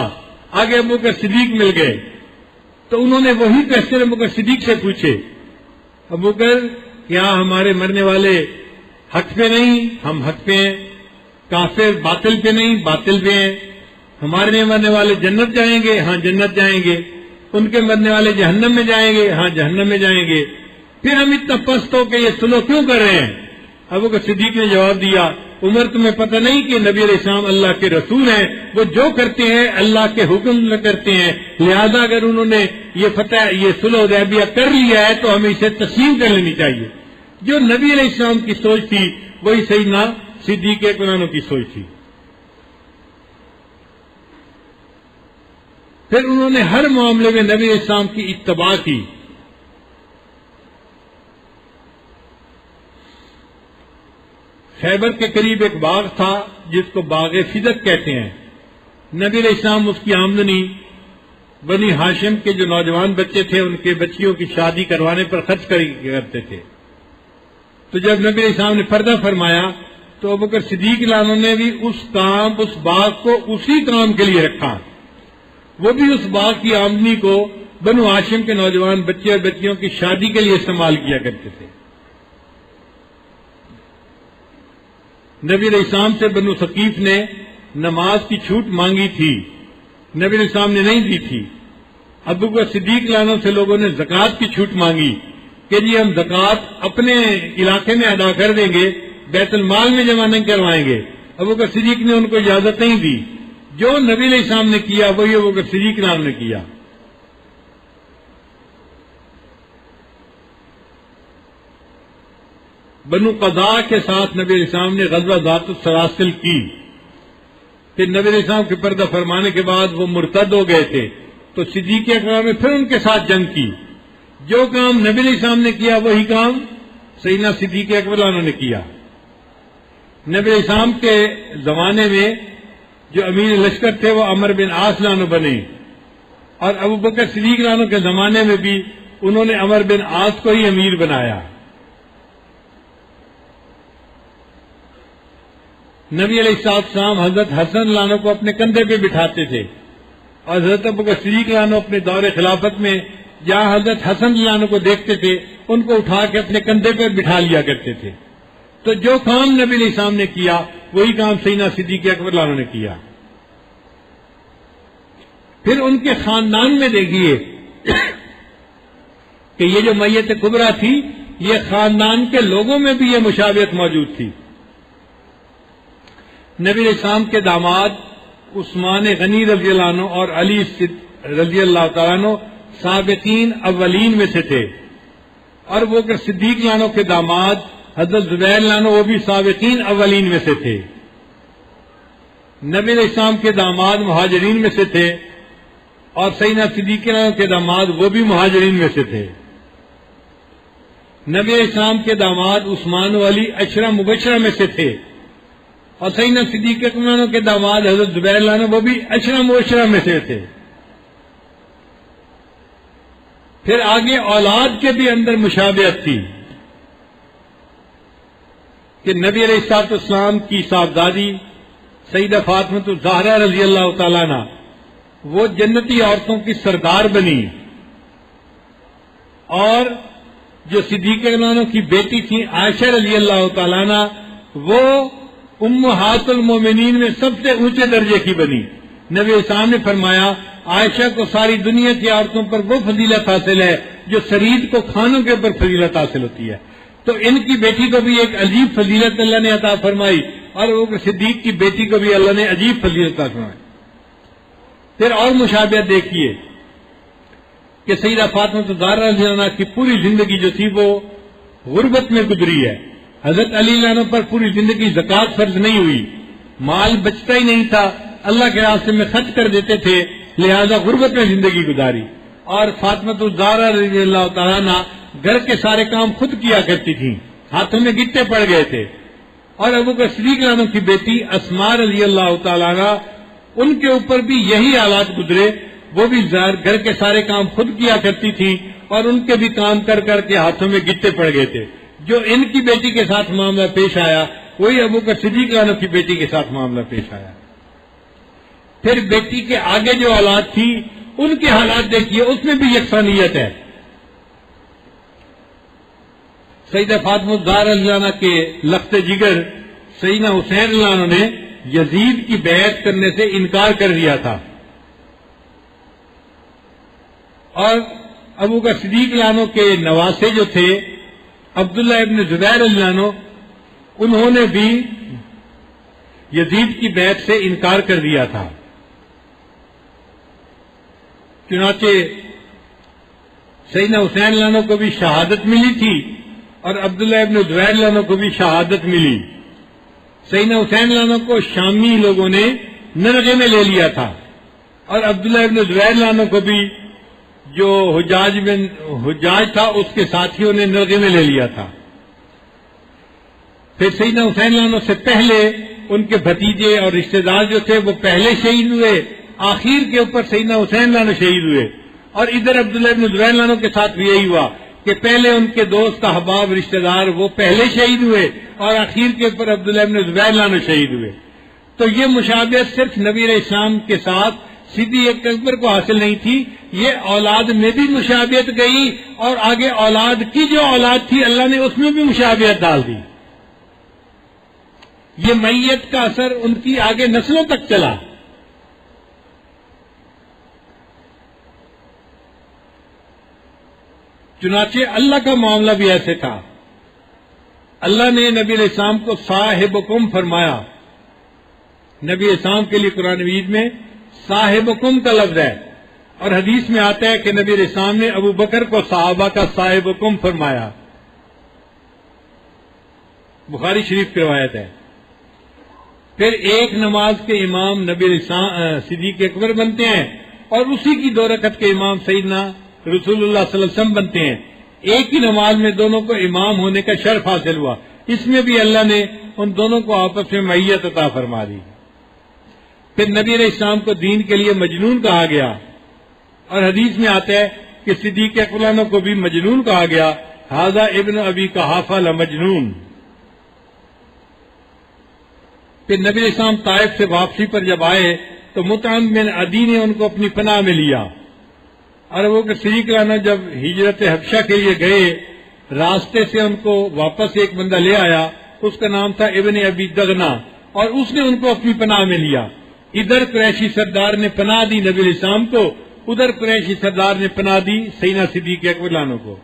آگے ابوبکر صدیق مل گئے تو انہوں نے وہی فیصلے ابوبکر صدیق سے پوچھے ابو بکر کیا ہمارے مرنے والے حق پہ نہیں؟ ہم حق پہ ہیں. کافر باطل پہ نہیں، باطل پہ ہیں. ہمارے مرنے والے جنت جائیں گے؟ ہاں جنت جائیں گے. ان کے مرنے والے جہنم میں جائیں گے؟ ہاں جہنم میں جائیں گے. پھر ہم اتنا پست ہو کہ یہ سلو کیوں کر رہے ہیں؟ ابو بکر صدیق نے جواب دیا، عمر تمہیں پتہ نہیں کہ نبی علیہ السلام اللہ کے رسول ہیں، وہ جو کرتے ہیں اللہ کے حکم میں کرتے ہیں، لہذا اگر انہوں نے یہ صلح حدیبیہ کر لیا ہے تو ہمیں اسے تسلیم کر لینی چاہیے. جو نبی علیہ السلام کی سوچ تھی وہی سیدنا صدیق اکبر کی سوچ تھی. پھر انہوں نے ہر معاملے میں نبی علیہ السلام کی اتباع کی. خیبر کے قریب ایک باغ تھا جس کو باغ فدق کہتے ہیں. نبی علیہ السلام اس کی آمدنی بنی ہاشم کے جو نوجوان بچے تھے ان کے بچیوں کی شادی کروانے پر خرچ کرتے تھے. تو جب نبی علیہ السلام نے پردہ فرمایا تو ابوبکر صدیق عنہ نے بھی اس باغ کو اسی کام کے لیے رکھا. وہ بھی اس باغ کی آمدنی کو بنو ہاشم کے نوجوان بچے اور بچیوں کی شادی کے لیے استعمال کیا کرتے تھے. نبی علیہ السلام سے بنو ثقیف نے نماز کی چھوٹ مانگی تھی، نبی علیہ السلام نے نہیں دی تھی. ابوبکر صدیق عنہ سے لوگوں نے زکوٰۃ کی چھوٹ مانگی کہ جی ہم زکوٰۃ اپنے علاقے میں ادا کر دیں گے، بیت المال میں جمع نہیں کروائیں گے. ابوبکر صدیق نے ان کو اجازت نہیں دی. جو نبی علیہ السلام نے کیا وہی ابوبکر صدیق عنہ نے کیا. بنو قضاء کے ساتھ نبی علیہ السلام نے غزوہ ذات السلاسل کی. پھر نبی علیہ السلام کے پردہ فرمانے کے بعد وہ مرتد ہو گئے تھے تو صدیق اکبر نے پھر ان کے ساتھ جنگ کی. جو کام نبی علیہ السلام نے کیا وہی کام سیدنا صدیق اکبر عنہ نے کیا. نبی علیہ السلام کے زمانے میں جو امیر لشکر تھے وہ عمر بن عاص عنہ بنے، اور ابو بکر صدیق عنہ کے زمانے میں بھی انہوں نے عمر بن عاص کو ہی امیر بنایا. نبی علیہ السلام حضرت حسن عنہ کو اپنے کندھے پہ بٹھاتے تھے، اور حضرت ابوبکر صدیق عنہ اپنے دور خلافت میں جہاں حضرت حسن عنہ کو دیکھتے تھے ان کو اٹھا کے اپنے کندھے پہ بٹھا لیا کرتے تھے. تو جو کام نبی علیہ السلام نے کیا وہی کام سیدنا صدیق اکبر عنہ نے کیا. پھر ان کے خاندان میں دیکھیے کہ یہ جو میت کبریٰ تھی یہ خاندان کے لوگوں میں بھی یہ مشابہت موجود تھی. نبی علیہ السلام کے داماد عثمان غنی رضی اللہ عنہ اور علی رضی اللہ تعالیٰ عنہ سابقین اولین میں سے تھے، اور وہ صدیق عنہ کے داماد حضرت زبیر عنہ وہ بھی سابقین اولین میں سے تھے. نبی علیہ السلام کے داماد مہاجرین میں سے تھے، اور سیدنا صدیق عنہ کے داماد وہ بھی مہاجرین میں سے تھے. نبی علیہ السلام کے داماد عثمان و علی عشرہ مبشرہ میں سے تھے، اور سیدنا صدیق اکبر کے داماد حضرت زبیر عنہ وہ بھی عشرہ مبشرہ میں سے تھے. پھر آگے اولاد کے بھی اندر مشابہت تھی کہ نبی علیہ الصلوۃ والسلام کی صاحبزادی سیدہ فاطمہ الزہرا رضی اللہ تعالیٰ عنہ وہ جنتی عورتوں کی سردار بنی، اور جو صدیق اکبر کی بیٹی تھی عائشہ رضی اللہ تعالیٰ عنہ وہ امہات المومنین میں سب سے اونچے درجے کی بنی. نبی السلام نے فرمایا عائشہ کو ساری دنیا کی عورتوں پر وہ فضیلت حاصل ہے جو سرید کو کھانوں کے اوپر فضیلت حاصل ہوتی ہے. تو ان کی بیٹی کو بھی ایک عجیب فضیلت اللہ نے عطا فرمائی، اور وہ صدیق کی بیٹی کو بھی اللہ نے عجیب فضیلت عطا فرمائی. پھر اور مشابہت دیکھیے کہ سیدہ فاطمہ الزہرا رضی اللہ عنہا کی پوری زندگی جو تھی وہ غربت میں گزری ہے. حضرت علی عنہ پر پوری زندگی زکوٰۃ فرض نہیں ہوئی، مال بچتا ہی نہیں تھا، اللہ کے راستے میں خرچ کر دیتے تھے، لہذا غربت میں زندگی گزاری. اور فاطمہ الزہرا رضی اللہ تعالیٰ عنہ گھر کے سارے کام خود کیا کرتی تھیں، ہاتھوں میں گٹے پڑ گئے تھے. اور ابوبکر صدیق عنہ کی بیٹی اسماء رضی اللہ تعالیٰ عنہ ان کے اوپر بھی یہی حالات گزرے، وہ بھی گھر کے سارے کام خود کیا کرتی تھی، اور ان کے بھی کام کر کر کے ہاتھوں میں گٹے پڑ گئے تھے. جو ان کی بیٹی کے ساتھ معاملہ پیش آیا وہی ابوبکر صدیق عنہ کی بیٹی کے ساتھ معاملہ پیش آیا. پھر بیٹی کے آگے جو اولاد تھی ان کے حالات دیکھیے، اس میں بھی یکسانیت ہے. سیدہ فاطمہ الزہرا رضی اللہ عنہ کے لخت جگر سیدنا حسین رضی اللہ عنہ نے یزید کی بیعت کرنے سے انکار کر دیا تھا، اور ابو بکر صدیق رضی اللہ عنہ کے نواسے جو تھے عبداللہ ابن زبیر رضی اللہ عنہ، انہوں نے بھی یزید کی بیعت سے انکار کر دیا تھا۔ چنانچہ سیدنا حسین رضی اللہ عنہ کو بھی شہادت ملی تھی اور عبداللہ ابن زبیر رضی اللہ عنہ کو بھی شہادت ملی۔ سیدنا حسین رضی اللہ عنہ کو شامی لوگوں نے نرغے میں لے لیا تھا، اور عبداللہ ابن زبیر رضی اللہ عنہ کو بھی جو حجاج تھا اس کے ساتھیوں نے نرغے میں لے لیا تھا۔ پھر سیدنا حسین رضی اللہ عنہ سے پہلے ان کے بھتیجے اور رشتہ دار جو تھے وہ پہلے شہید ہوئے، آخر کے اوپر سیدنا حسین رضی اللہ عنہ شہید ہوئے، اور ادھر عبداللہ ابن زبیر رضی اللہ عنہ کے ساتھ بھی یہی ہوا کہ پہلے ان کے دوست احباب رشتہ دار وہ پہلے شہید ہوئے اور آخر کے اوپر عبداللہ ابن زبیر رضی اللہ عنہ شہید ہوئے۔ تو یہ مشابہت صرف نبی علیہ السلام کے ساتھ صدیق اکبر کو حاصل نہیں تھی، یہ اولاد میں بھی مشابہت گئی، اور آگے اولاد کی جو اولاد تھی اللہ نے اس میں بھی مشابہت ڈال دی۔ یہ میت کا اثر ان کی آگے نسلوں تک چلا۔ چنانچہ اللہ کا معاملہ بھی ایسے تھا، اللہ نے نبی علیہ السلام کو صاحبکم فرمایا۔ نبی علیہ السلام کے لیے قرآن مجید میں صاحبکم کا لفظ ہے، اور حدیث میں آتا ہے کہ نبی علیہ السلام نے ابو بکر کو صحابہ کا صاحبکم فرمایا، بخاری شریف کی روایت ہے۔ پھر ایک نماز کے امام نبی علیہ السلام صدیق اکبر بنتے ہیں، اور اسی کی 2 رکعت کے امام سیدنا رسول اللہ صلی اللہ علیہ وسلم بنتے ہیں۔ ایک ہی نماز میں دونوں کو امام ہونے کا شرف حاصل ہوا، اس میں بھی اللہ نے ان دونوں کو آپس میں معیت عطا فرما دی۔ پھر نبی علیہ السلام کو دین کے لیے مجنون کہا گیا، اور حدیث میں آتا ہے کہ صدیق اکبر کو بھی مجنون کہا گیا، ھذا ابن ابی قحافہ لمجنون۔ پھر نبی علیہ السلام طائف سے واپسی پر جب آئے تو مطعم بن عدی نے ان کو اپنی پناہ میں لیا، اور وہ کہ صدیق عنہ جب ہجرت حبشہ کے لیے گئے راستے سے ان کو واپس ایک بندہ لے آیا، اس کا نام تھا ابن ابی دغنا، اور اس نے ان کو اپنی پناہ میں لیا۔ ادھر قریشی سردار نے پناہ دی نبی علیہ السلام کو، ادھر قریشی سردار نے پناہ دی سیدنا صدیق اکبر عنہ کو۔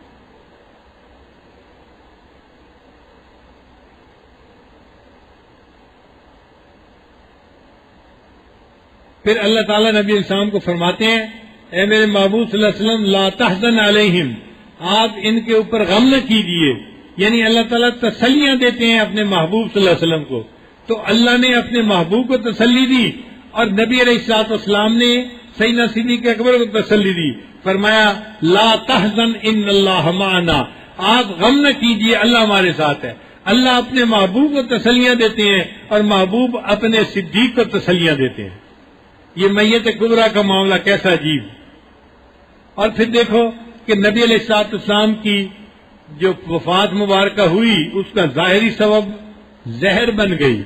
پھر اللہ تعالیٰ نبی علیہ السلام کو فرماتے ہیں، اے میرے محبوب صلی اللہ علیہ وسلم لا تحزن علیہم، آپ ان کے اوپر غم نہ کیجیے، یعنی اللہ تعالیٰ تسلیاں دیتے ہیں اپنے محبوب صلی اللہ علیہ وسلم کو۔ تو اللہ نے اپنے محبوب کو تسلی دی، اور نبی علیہ الصلوۃ والسلام نے سیدنا صدیق اکبر کو تسلی دی، فرمایا لا تحزن ان اللہ معنا، آپ غم نہ کیجیے، اللہ ہمارے ساتھ ہے۔ اللہ اپنے محبوب کو تسلیاں دیتے ہیں، اور محبوب اپنے صدیق کو تسلیاں دیتے ہیں۔ یہ میت کبریٰ کا معاملہ کیسا عجیب۔ اور پھر دیکھو کہ نبی علیہ الصلوۃ والسلام کی جو وفات مبارکہ ہوئی اس کا ظاہری سبب زہر بن گئی۔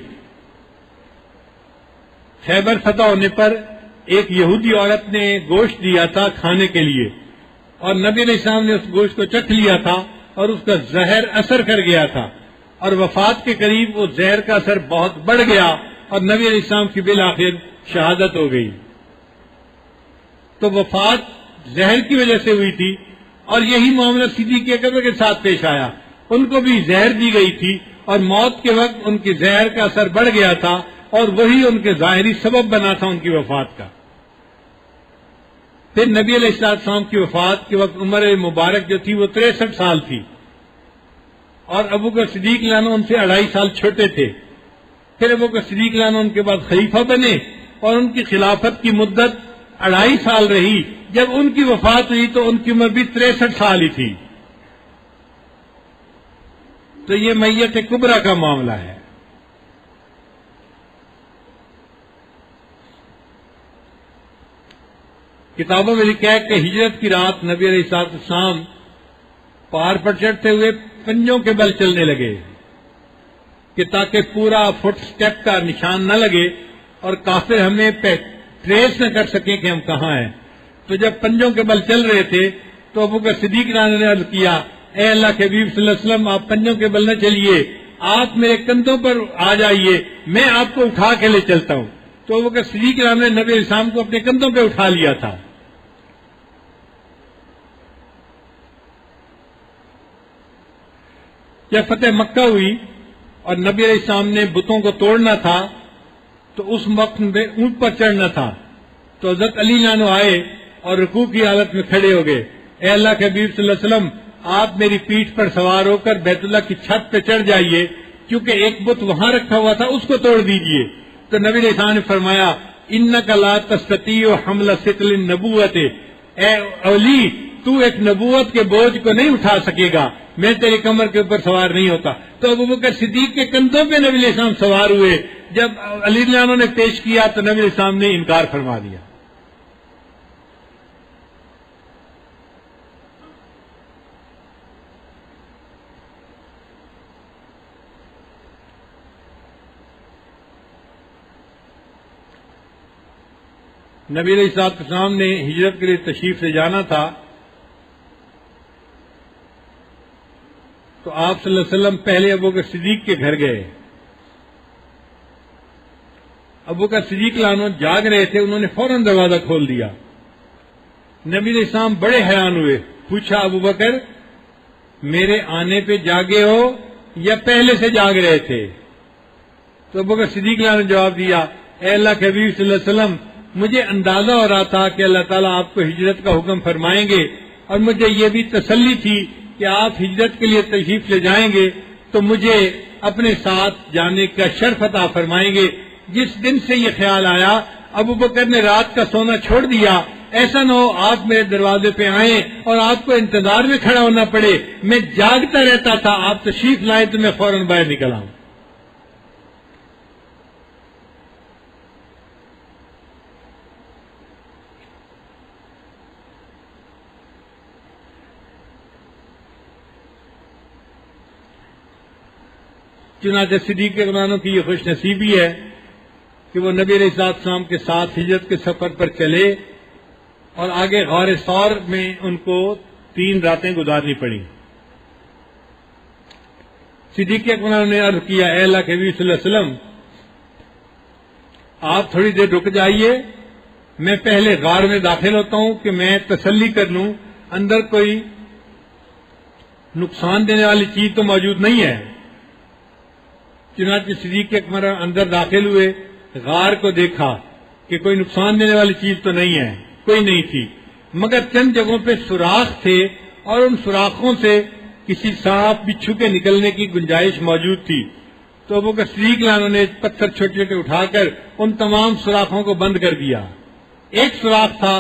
خیبر فتح ہونے پر ایک یہودی عورت نے گوشت دیا تھا کھانے کے لیے، اور نبی علیہ السلام نے اس گوشت کو چکھ لیا تھا اور اس کا زہر اثر کر گیا تھا، اور وفات کے قریب وہ زہر کا اثر بہت بڑھ گیا اور نبی علیہ السلام کی بالآخر شہادت ہو گئی۔ تو وفات زہر کی وجہ سے ہوئی تھی، اور یہی معاملہ صدیق اکبر کے ساتھ پیش آیا، ان کو بھی زہر دی گئی تھی، اور موت کے وقت ان کی زہر کا اثر بڑھ گیا تھا، اور وہی ان کے ظاہری سبب بنا تھا ان کی وفات کا۔ پھر نبی علیہ السلام کی وفات کے وقت عمر مبارک جو تھی وہ 63 سال تھی، اور ابو بکر صدیق عنہ ان سے 2.5 سال چھوٹے تھے۔ پھر ابو بکر صدیق عنہ ان کے بعد خلیفہ بنے، اور ان کی خلافت کی مدت 2.5 سال رہی۔ جب ان کی وفات ہوئی تو ان کی عمر بھی 63 سال ہی تھی۔ تو یہ میت کبریٰ کا معاملہ ہے۔ کتابوں میں لکھا ہے کہ ہجرت کی رات نبی علیہ السلام پہاڑ پر چڑھتے ہوئے پنجوں کے بل چلنے لگے کہ تاکہ پورا فٹ سٹیپ کا نشان نہ لگے اور کافر ہمیں ٹریس نہ کر سکیں کہ ہم کہاں ہیں۔ تو جب پنجوں کے بل چل رہے تھے تو ابو بکر صدیق نے عرض کیا اے اللہ کے حبیب صلی اللہ علیہ وسلم آپ پنجوں کے بل نہ چلیے، آپ میرے کندھوں پر آ جائیے، میں آپ کو اٹھا کے لے چلتا ہوں۔ تو وہ صدیق نے نبی علیہ السلام کو اپنے کندھوں پہ اٹھا لیا تھا۔ جب فتح مکہ ہوئی اور نبی علیہ السلام نے بتوں کو توڑنا تھا تو اس وقت میں اونٹ پر چڑھنا تھا، تو حضرت علی عنہ آئے اور رکوع کی حالت میں کھڑے ہو گئے، اے اللہ کے حبیب صلی اللہ علیہ وسلم آپ میری پیٹھ پر سوار ہو کر بیت اللہ کی چھت پہ چڑھ جائیے، کیونکہ ایک بت وہاں رکھا ہوا تھا اس کو توڑ دیجیے۔ تو نبی علیہ السلام نے فرمایا انک لا تستطیع حمل ثقل النبوۃ، اے علی تو ایک نبوت کے بوجھ کو نہیں اٹھا سکے گا، میں تیری کمر کے اوپر سوار نہیں ہوتا۔ تو ابوبکر صدیق کے کندھوں پہ نبی علیہ السلام سوار ہوئے، جب علی رضی اللہ عنہ نے پیش کیا تو نبی علیہ السلام نے انکار فرما دیا۔ نبی علیہ السلام نے ہجرت کے لیے تشریف لے جانا تھا، تو آپ صلی اللہ علیہ وسلم پہلے ابوبکر صدیق کے گھر گئے۔ ابوبکر صدیق عنہ جاگ رہے تھے، انہوں نے فوراً دروازہ کھول دیا۔ نبی علیہ السلام بڑے حیران ہوئے، پوچھا ابوبکر میرے آنے پہ جاگے ہو یا پہلے سے جاگ رہے تھے؟ تو ابوبکر صدیق عنہ نے جواب دیا، اے اللہ کے حبیب صلی اللہ علیہ وسلم مجھے اندازہ ہو رہا تھا کہ اللہ تعالیٰ آپ کو ہجرت کا حکم فرمائیں گے، اور مجھے یہ بھی تسلی تھی کہ آپ ہجرت کے لیے تشریف لے جائیں گے تو مجھے اپنے ساتھ جانے کا شرف عطا فرمائیں گے۔ جس دن سے یہ خیال آیا ابوبکر نے رات کا سونا چھوڑ دیا، ایسا نہ ہو آپ میرے دروازے پہ آئیں اور آپ کو انتظار میں کھڑا ہونا پڑے، میں جاگتا رہتا تھا، آپ تشریف لائیں تو میں فوراً باہر نکل آؤں۔ چنانچہ صدیق عنہ کی یہ خوش نصیبی ہے کہ وہ نبی علیہ السلام کے ساتھ ہجرت کے سفر پر چلے اور آگے غار ثور میں ان کو 3 راتیں گزارنی پڑی۔ صدیق عنہ نے عرض کیا، اے اللہ کے نبی صلی اللہ علیہ وسلم آپ تھوڑی دیر رک جائیے، میں پہلے غار میں داخل ہوتا ہوں کہ میں تسلی کر لوں اندر کوئی نقصان دینے والی چیز تو موجود نہیں ہے۔ چنانچہ صدیق اکبر اندر داخل ہوئے، غار کو دیکھا کہ کوئی نقصان دینے والی چیز تو نہیں ہے، کوئی نہیں تھی، مگر چند جگہوں پہ سوراخ تھے اور ان سوراخوں سے کسی سانپ بچھو کے نکلنے کی گنجائش موجود تھی۔ تو ابوبکر صدیق عنہ نے پتھر چھوٹے چھوٹے اٹھا کر ان تمام سوراخوں کو بند کر دیا۔ ایک سوراخ تھا،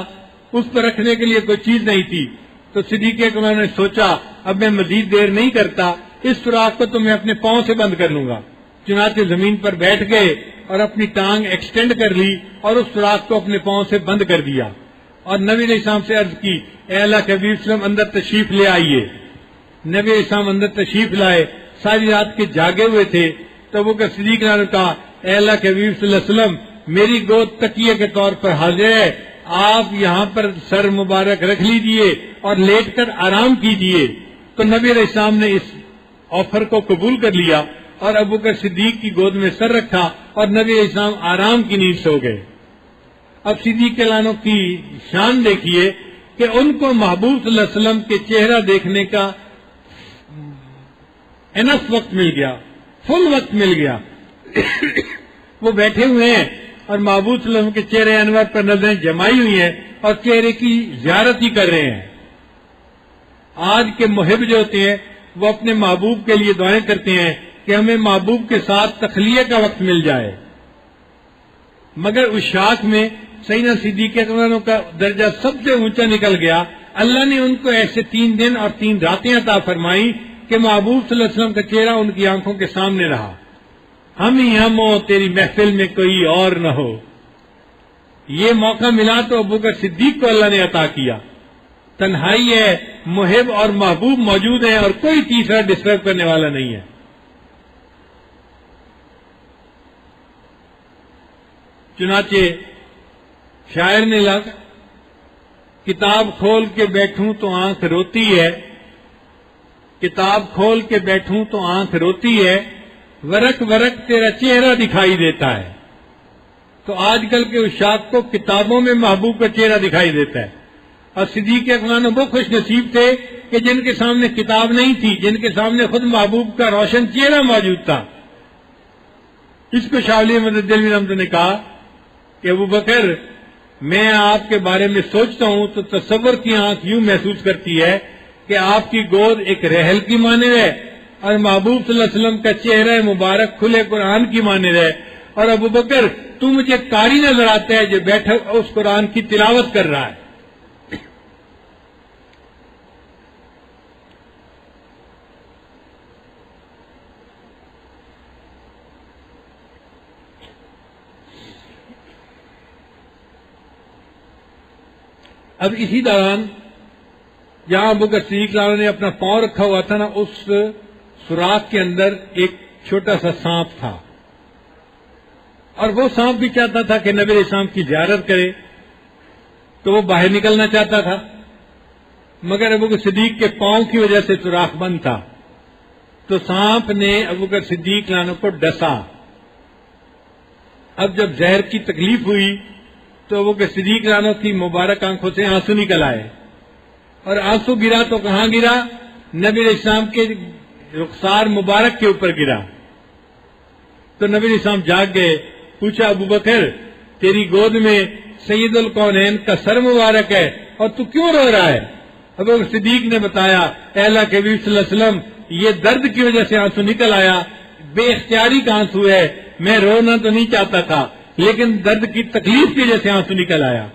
اس پر رکھنے کے لیے کوئی چیز نہیں تھی۔ تو صدیق اکبر نے سوچا اب میں مزید دیر نہیں کرتا، اس سوراخ کو تو میں اپنے پاؤں سے بند کر لوں گا۔ چنانچہ زمین پر بیٹھ گئے اور اپنی ٹانگ ایکسٹینڈ کر لی اور اس سوراخ کو اپنے پاؤں سے بند کر دیا، اور نبی علیہ السلام سے عرض کی، اے اللہ کے حبیب صلی اللہ علیہ وسلم اندر تشریف لے آئیے۔ نبی علیہ السلام اندر تشریف لائے، ساری رات کے جاگے ہوئے تھے۔ تو وہ صدیق نے کہا، اے اللہ کے حبیب صلی اللہ علیہ وسلم میری گود تکیے کے طور پر حاضر ہے، آپ یہاں پر سر مبارک رکھ لیجئے اور لیٹ کر آرام کیجئے۔ تو نبی علیہ السلام نے اس آفر کو قبول کر لیا اور ابوبکر صدیق کی گود میں سر رکھا اور نبی علیہ السلام آرام کی نیند سو گئے۔ اب صدیق عنہ کی شان دیکھیے کہ ان کو محبوب صلی اللہ علیہ وسلم کے چہرہ دیکھنے کا انف وقت مل گیا، فل وقت مل گیا۔ وہ بیٹھے ہوئے ہیں اور محبوب صلی اللہ علیہ وسلم کے چہرے انور پر نظریں جمائی ہوئی ہیں اور چہرے کی زیارت ہی کر رہے ہیں۔ آج کے محب جو ہوتے ہیں وہ اپنے محبوب کے لیے دعائیں کرتے ہیں کہ ہمیں محبوب کے ساتھ تخلیہ کا وقت مل جائے، مگر اس شاخ میں سیدنا صدیق اکبر کا درجہ سب سے اونچا نکل گیا۔ اللہ نے ان کو ایسے 3 دن اور 3 راتیں عطا فرمائی کہ محبوب صلی اللہ علیہ وسلم کا چہرہ ان کی آنکھوں کے سامنے رہا۔ ہم ہی ہم ہو، تیری محفل میں کوئی اور نہ ہو۔ یہ موقع ملا تو ابوبکر صدیق کو اللہ نے عطا کیا۔ تنہائی ہے، محب اور محبوب موجود ہیں اور کوئی تیسرا ڈسٹرب کرنے والا نہیں ہے۔ چنانچہ شاعر نے لکھا، کتاب کھول کے بیٹھوں تو آنکھ روتی ہے، کتاب کھول کے بیٹھوں تو آنکھ روتی ہے، ورق ورق تیرا چہرہ دکھائی دیتا ہے۔ تو آج کل کے عشاق کو کتابوں میں محبوب کا چہرہ دکھائی دیتا ہے، اور صدیق اکبر وہ خوش نصیب تھے کہ جن کے سامنے کتاب نہیں تھی، جن کے سامنے خود محبوب کا روشن چہرہ موجود تھا۔ اس کو شاہ ولی احمد دہلوی رحمۃ اللہ نے کہا کہ ابو بکر، میں آپ کے بارے میں سوچتا ہوں تو تصور کی آنکھ یوں محسوس کرتی ہے کہ آپ کی گود ایک رحل کی مانند ہے، اور محبوب صلی اللہ علیہ وسلم کا چہرہ مبارک کھلے قرآن کی مانند ہے، اور ابو بکر تو مجھے قاری نظر آتا ہے جو بیٹھا اس قرآن کی تلاوت کر رہا ہے۔ اب اسی دوران جہاں ابو بکر صدیق رضی اللہ عنہ نے اپنا پاؤں رکھا ہوا تھا نا، اس سوراخ کے اندر ایک چھوٹا سا سانپ تھا، اور وہ سانپ بھی چاہتا تھا کہ نبی علیہ السلام کی زیارت کرے، تو وہ باہر نکلنا چاہتا تھا، مگر ابو بکر صدیق کے پاؤں کی وجہ سے سوراخ بند تھا، تو سانپ نے ابو بکر صدیق رضی اللہ عنہ کو ڈسا۔ اب جب زہر کی تکلیف ہوئی تو ابو بکر صدیق رضی اللہ عنہ کی مبارک آنکھوں سے آنسو نکل آئے، اور آنسو گرا تو کہاں گرا؟ نبی علیہ السلام کے رخسار مبارک کے اوپر گرا۔ تو نبی علیہ السلام جاگ گئے، پوچھا ابو بکر تیری گود میں سید الکونین کا سر مبارک ہے اور تو کیوں رو رہا ہے؟ ابو بکر صدیق نے بتایا، اے اللہ کے نبی صلی اللہ علیہ وسلم، یہ درد کی وجہ سے آنسو نکل آیا، بے اختیاری کا آنسو ہے، میں رونا تو نہیں چاہتا تھا لیکن درد کی تکلیف کی وجہ سے آنسو نکل آیا۔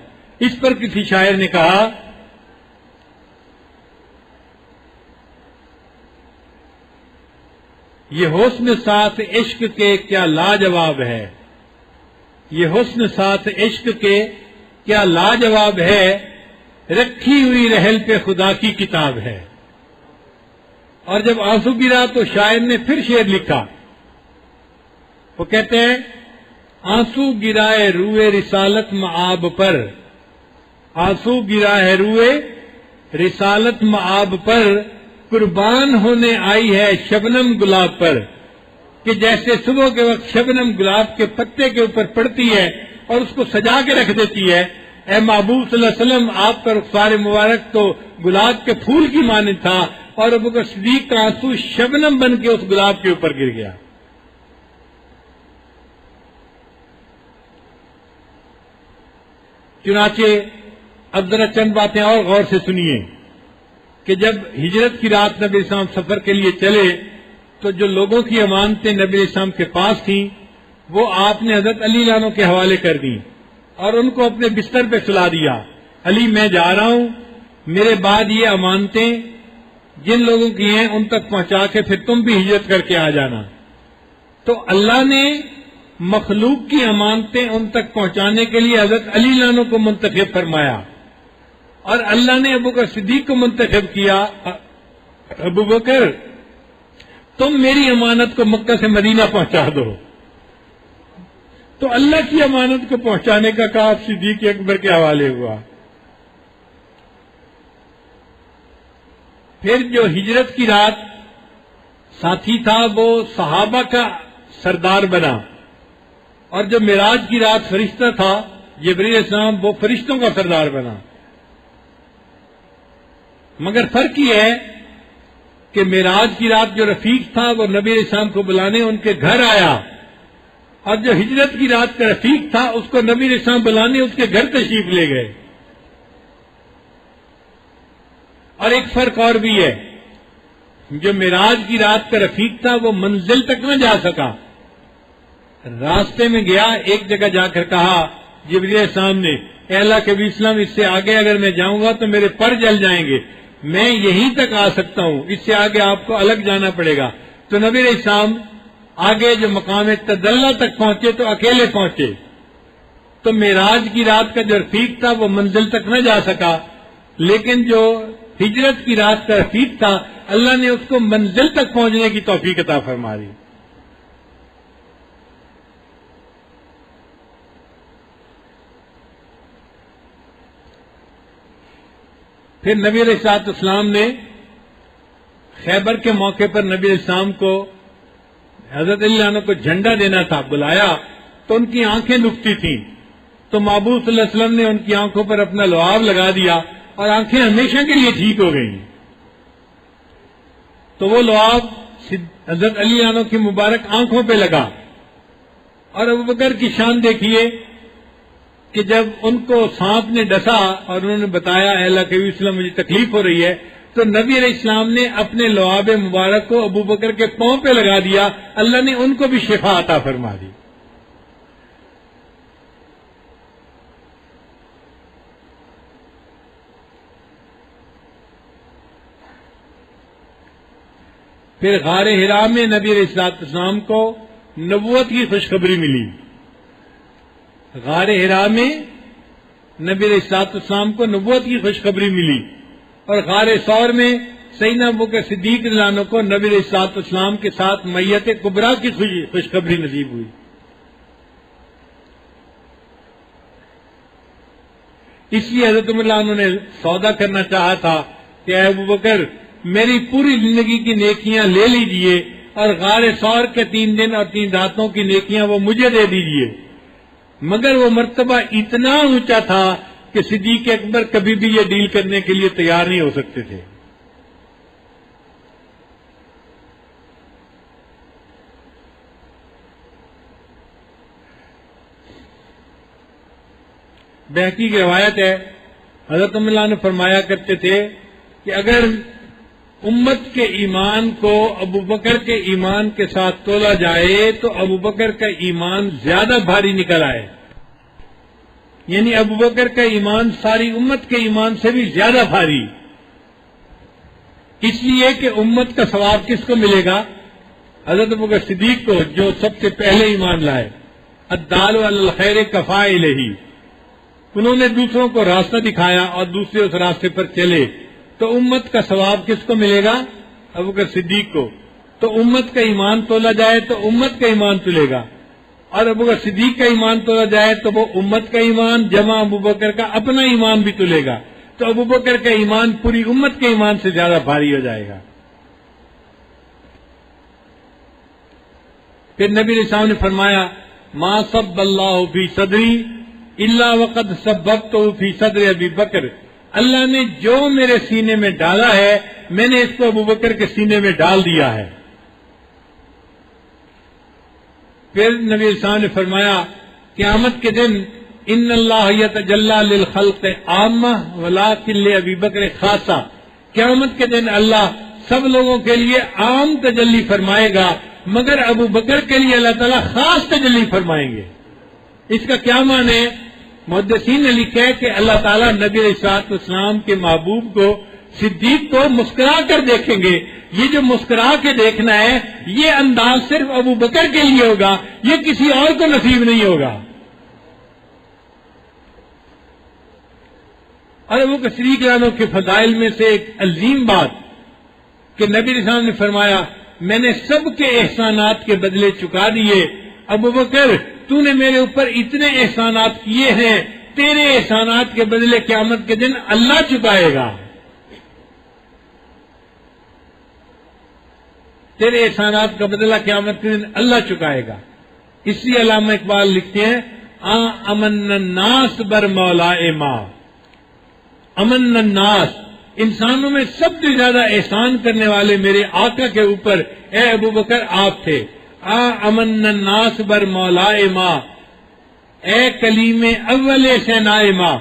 اس پر کسی شاعر نے کہا، یہ حسن ساتھ عشق کے کیا لاجواب ہے، یہ حسن ساتھ عشق کے کیا لاجواب ہے، رکھی ہوئی رحل پہ خدا کی کتاب ہے۔ اور جب آنسو گرا تو شاعر نے پھر شعر لکھا، وہ کہتے ہیں، آنسو گرائے روئے رسالت مآب پر، آنسو گرائے روئے رسالت مآب پر، قربان ہونے آئی ہے شبنم گلاب پر، کہ جیسے صبح کے وقت شبنم گلاب کے پتے کے اوپر پڑتی ہے اور اس کو سجا کے رکھ دیتی ہے، اے محبوب صلی اللہ علیہ وسلم آپ کا رخسار مبارک تو گلاب کے پھول کی مانند تھا، اور ابو بکر صدیق کا آنسو شبنم بن کے اس گلاب کے اوپر گر گیا۔ چنانچہ اب ذرا چند باتیں اور غور سے سنیے کہ جب ہجرت کی رات نبی علیہ السلام سفر کے لیے چلے تو جو لوگوں کی امانتیں نبی علیہ السلام کے پاس تھیں وہ آپ نے حضرت علی رضی اللہ عنہ کے حوالے کر دی اور ان کو اپنے بستر پہ سلا دیا، علی میں جا رہا ہوں، میرے بعد یہ امانتیں جن لوگوں کی ہیں ان تک پہنچا کے پھر تم بھی ہجرت کر کے آ جانا۔ تو اللہ نے مخلوق کی امانتیں ان تک پہنچانے کے لیے حضرت علی رضی اللہ عنہ کو منتخب فرمایا، اور اللہ نے ابو بکر صدیق کو منتخب کیا، ابو بکر تم میری امانت کو مکہ سے مدینہ پہنچا دو۔ تو اللہ کی امانت کو پہنچانے کا کام صدیق اکبر کے حوالے ہوا۔ پھر جو ہجرت کی رات ساتھی تھا وہ صحابہ کا سردار بنا، اور جو معراج کی رات فرشتہ تھا جبرائیل علیہ السلام وہ فرشتوں کا سردار بنا۔ مگر فرق یہ ہے کہ معراج کی رات جو رفیق تھا وہ نبی علیہ السلام کو بلانے ان کے گھر آیا، اور جو ہجرت کی رات کا رفیق تھا اس کو نبی علیہ السلام بلانے اس کے گھر تشریف لے گئے۔ اور ایک فرق اور بھی ہے، جو معراج کی رات کا رفیق تھا وہ منزل تک نہ جا سکا، راستے میں گیا، ایک جگہ جا کر کہا جبرائیل علیہ السلام نے، اے اللہ کے نبی اسلام اس سے آگے اگر میں جاؤں گا تو میرے پر جل جائیں گے، میں یہیں تک آ سکتا ہوں، اس سے آگے آپ کو الگ جانا پڑے گا۔ تو نبی علیہ السلام آگے جو مقام تدلہ تک پہنچے تو اکیلے پہنچے۔ تو معراج کی رات کا جو رفیق تھا وہ منزل تک نہ جا سکا، لیکن جو ہجرت کی رات کا رفیق تھا اللہ نے اس کو منزل تک پہنچنے کی توفیق عطا فرما دی۔ پھر نبی علیہ الصلوۃ والسلام نے خیبر کے موقع پر نبی علیہ السلام کو حضرت علی عنہ کو جھنڈا دینا تھا، بلایا تو ان کی آنکھیں دکھتی تھیں، تو محبوب صلی اللہ علیہ وسلم نے ان کی آنکھوں پر اپنا لعاب لگا دیا اور آنکھیں ہمیشہ کے لیے ٹھیک ہو گئیں۔ تو وہ لعاب حضرت علی عنہ کی مبارک آنکھوں پہ لگا۔ اور ابوبکر کی شان دیکھیے کہ جب ان کو سانپ نے ڈسا اور انہوں نے بتایا اے اللہ کے نبی صلی اللہ علیہ وسلم مجھے تکلیف ہو رہی ہے، تو نبی علیہ السلام نے اپنے لعاب مبارک کو ابوبکر کے پاؤں پہ لگا دیا، اللہ نے ان کو بھی شفا عطا فرما دی۔ پھر غار حرا میں نبی علیہ السلام کو نبوت کی خوشخبری ملی۔ غار حرا میں نبی علیہ السلام کو نبوت کی خوشخبری ملی، اور غار ثور میں سیدنا ابوبکر صدیق رضی اللہ عنہ کو نبی علیہ السلام کے ساتھ میت کبریٰ کی خوشخبری نصیب ہوئی۔ اس لیے حضرت عمر رضی اللہ عنہ نے سودا کرنا چاہا تھا کہ اے ابوبکر میری پوری زندگی کی نیکیاں لے لیجئے اور غار ثور کے 3 دن اور 3 راتوں کی نیکیاں وہ مجھے دے دیجئے، مگر وہ مرتبہ اتنا اونچا تھا کہ صدیق اکبر کبھی بھی یہ ڈیل کرنے کے لیے تیار نہیں ہو سکتے تھے۔ بہقی کی روایت ہے، حضرت عمر نے فرمایا کرتے تھے کہ اگر امت کے ایمان کو ابوبکر کے ایمان کے ساتھ تولا جائے تو ابوبکر کا ایمان زیادہ بھاری نکل آئے، یعنی ابوبکر کا ایمان ساری امت کے ایمان سے بھی زیادہ بھاری، اس لیے کہ امت کا ثواب کس کو ملے گا؟ حضرت ابوبکر صدیق کو، جو سب سے پہلے ایمان لائے۔ الدال علی الخیر کفاعلہ، انہوں نے دوسروں کو راستہ دکھایا اور دوسرے اس راستے پر چلے، تو امت کا ثواب کس کو ملے گا؟ ابوبکر صدیق کو۔ تو امت کا ایمان تولا جائے تو امت کا ایمان تلے گا، اور ابوبکر صدیق کا ایمان تولا جائے تو وہ امت کا ایمان جمع ابوبکر کا اپنا ایمان بھی تلے گا، تو ابوبکر کا ایمان پوری امت کے ایمان سے زیادہ بھاری ہو جائے گا۔ پھر نبی علیہ السلام نے فرمایا ما صب اللہ فی صدری الا وقد سببتہ فی صدر ابی بکر، اللہ نے جو میرے سینے میں ڈالا ہے میں نے اس کو ابوبکر کے سینے میں ڈال دیا ہے۔ پھر نبی علیہ السلام نے فرمایا قیامت کے دن ان اللہ یتجلی للخلق عامہ ولکن لابی بکر خاصہ، قیامت کے دن اللہ سب لوگوں کے لیے عام تجلی فرمائے گا، مگر ابو بکر کے لیے اللہ تعالیٰ خاص تجلی فرمائیں گے۔ اس کا کیا معنی ہے؟ محدثین نے لکھا ہے کہ اللہ تعالیٰ نبی علیہ السلام کے محبوب کو، صدیق کو مسکرا کر دیکھیں گے۔ یہ جو مسکرا کے دیکھنا ہے یہ انداز صرف ابو بکر کے لیے ہوگا، یہ کسی اور کو نصیب نہیں ہوگا۔ اور ابو بکر صدیق رضی اللہ عنہ کے فضائل میں سے ایک عظیم بات کہ نبی علیہ السلام نے فرمایا میں نے سب کے احسانات کے بدلے چکا دیے، ابو بکر تو نے میرے اوپر اتنے احسانات کیے ہیں، تیرے احسانات کے بدلے قیامت کے دن اللہ چکائے گا، تیرے احسانات کا بدلہ قیامت کے دن اللہ چکائے گا۔ اس لیے علامہ اقبال لکھتے ہیں امن الناس بر مولا ما، امن الناس، انسانوں میں سب سے زیادہ احسان کرنے والے میرے آقا کے اوپر اے ابو بکر آپ تھے۔ امن الناس بر مولا ما، اے کلیم اول سینائے ما،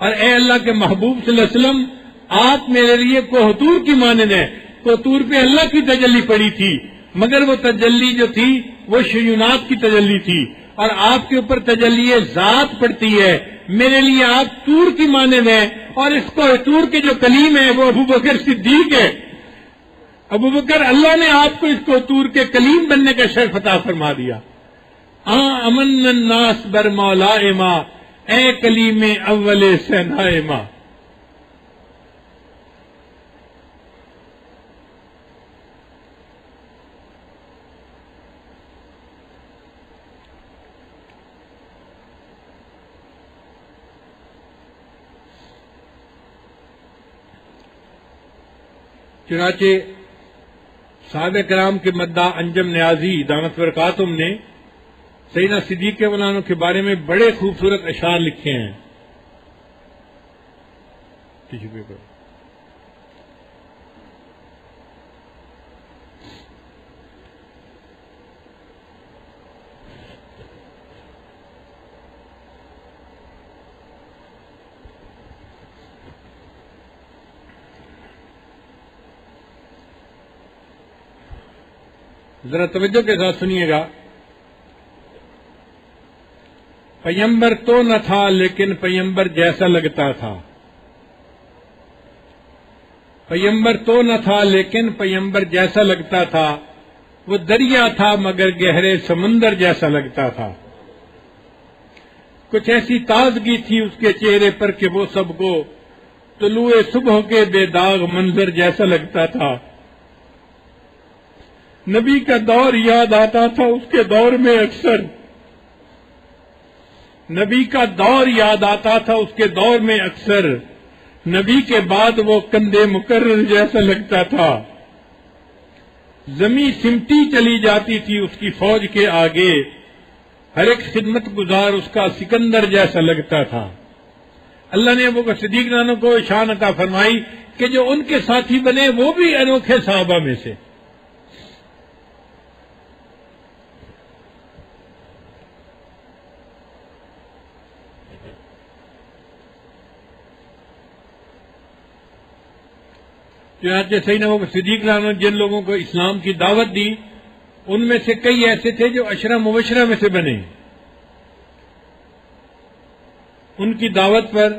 اور اے اللہ کے محبوب صلی اللہ علیہ وسلم آپ میرے لیے کوہتور کی مانند ہیں۔ کوہتور پہ اللہ کی تجلی پڑی تھی، مگر وہ تجلی جو تھی وہ شیونات کی تجلی تھی، اور آپ کے اوپر تجلی ذات پڑتی ہے، میرے لیے آپ تور کی مانند ہیں، اور اس کوہتور کے جو کلیم ہے وہ ابو بکر صدیق ہے۔ ابو بکر اللہ نے آپ کو اس کوہتور کے کلیم بننے کا شرف عطا فرما دیا۔ امن الناس بر مولا ما، اے کلیم اول سینائے ما۔ چنانچہ صحابہ کرام کے مداح انجم نیازی دامت برکاتہم نے سیدنا صدیق رضی اللہ عنہ کے بارے میں بڑے خوبصورت اشعار لکھے ہیں. ذرا توجہ کے ساتھ سنیے گا. پیمبر تو نہ تھا لیکن پیمبر جیسا لگتا تھا. پیمبر تو نہ تھا لیکن پیمبر جیسا لگتا تھا. وہ دریا تھا مگر گہرے سمندر جیسا لگتا تھا. کچھ ایسی تازگی تھی اس کے چہرے پر کہ وہ سب کو طلوع صبح کے بے داغ منظر جیسا لگتا تھا. نبی کا دور یاد آتا تھا اس کے دور میں اکثر. نبی کا دور یاد آتا تھا اس کے دور میں اکثر. نبی کے بعد وہ کندھے مکرر جیسا لگتا تھا. زمین سمٹی چلی جاتی تھی اس کی فوج کے آگے. ہر ایک خدمت گزار اس کا سکندر جیسا لگتا تھا. اللہ نے ابو بکر صدیق رضی اللہ عنہ کو شان عطا فرمائی کہ جو ان کے ساتھی بنے وہ بھی انوکھے صحابہ میں سے. چنانچہ سیدنا ابو بکر صدیق رضی اللہ عنہ جن لوگوں کو اسلام کی دعوت دی ان میں سے کئی ایسے تھے جو عشرہ مبشرہ میں سے بنے. ان کی دعوت پر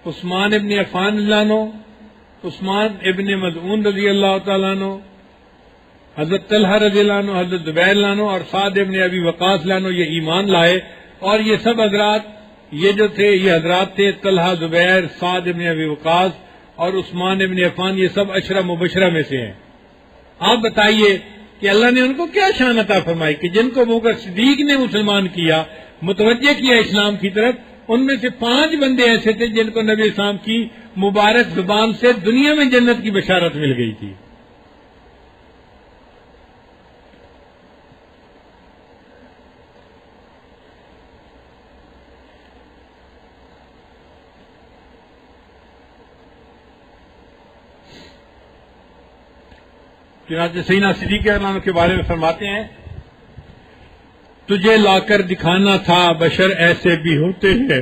عثمان ابن عفان رضی اللہ عنہ، عثمان ابن مظعون رضی اللہ تعالیٰ عنہ، حضرت طلحہ رضی اللہ عنہ، حضرت زبیر رضی اللہ عنہ اور سعد ابن ابی وقاص رضی اللہ عنہ یہ ایمان لائے. اور یہ سب حضرات یہ جو تھے یہ حضرات تھے طلحہ، زبیر، سعد ابن ابی وقاص اور عثمان ابن عفان، یہ سب عشرہ مبشرہ میں سے ہیں. آپ بتائیے کہ اللہ نے ان کو کیا شان عطا فرمائی کہ جن کو ابو بکر صدیق نے مسلمان کیا، متوجہ کیا اسلام کی طرف. ان میں سے 5 بندے ایسے تھے جن کو نبی اسلام کی مبارک زبان سے دنیا میں جنت کی بشارت مل گئی تھی. چنانچہ سیدنا صدیق رضی اللہ عنہ کے بارے میں فرماتے ہیں تجھے لا کر دکھانا تھا بشر ایسے بھی ہوتے ہیں.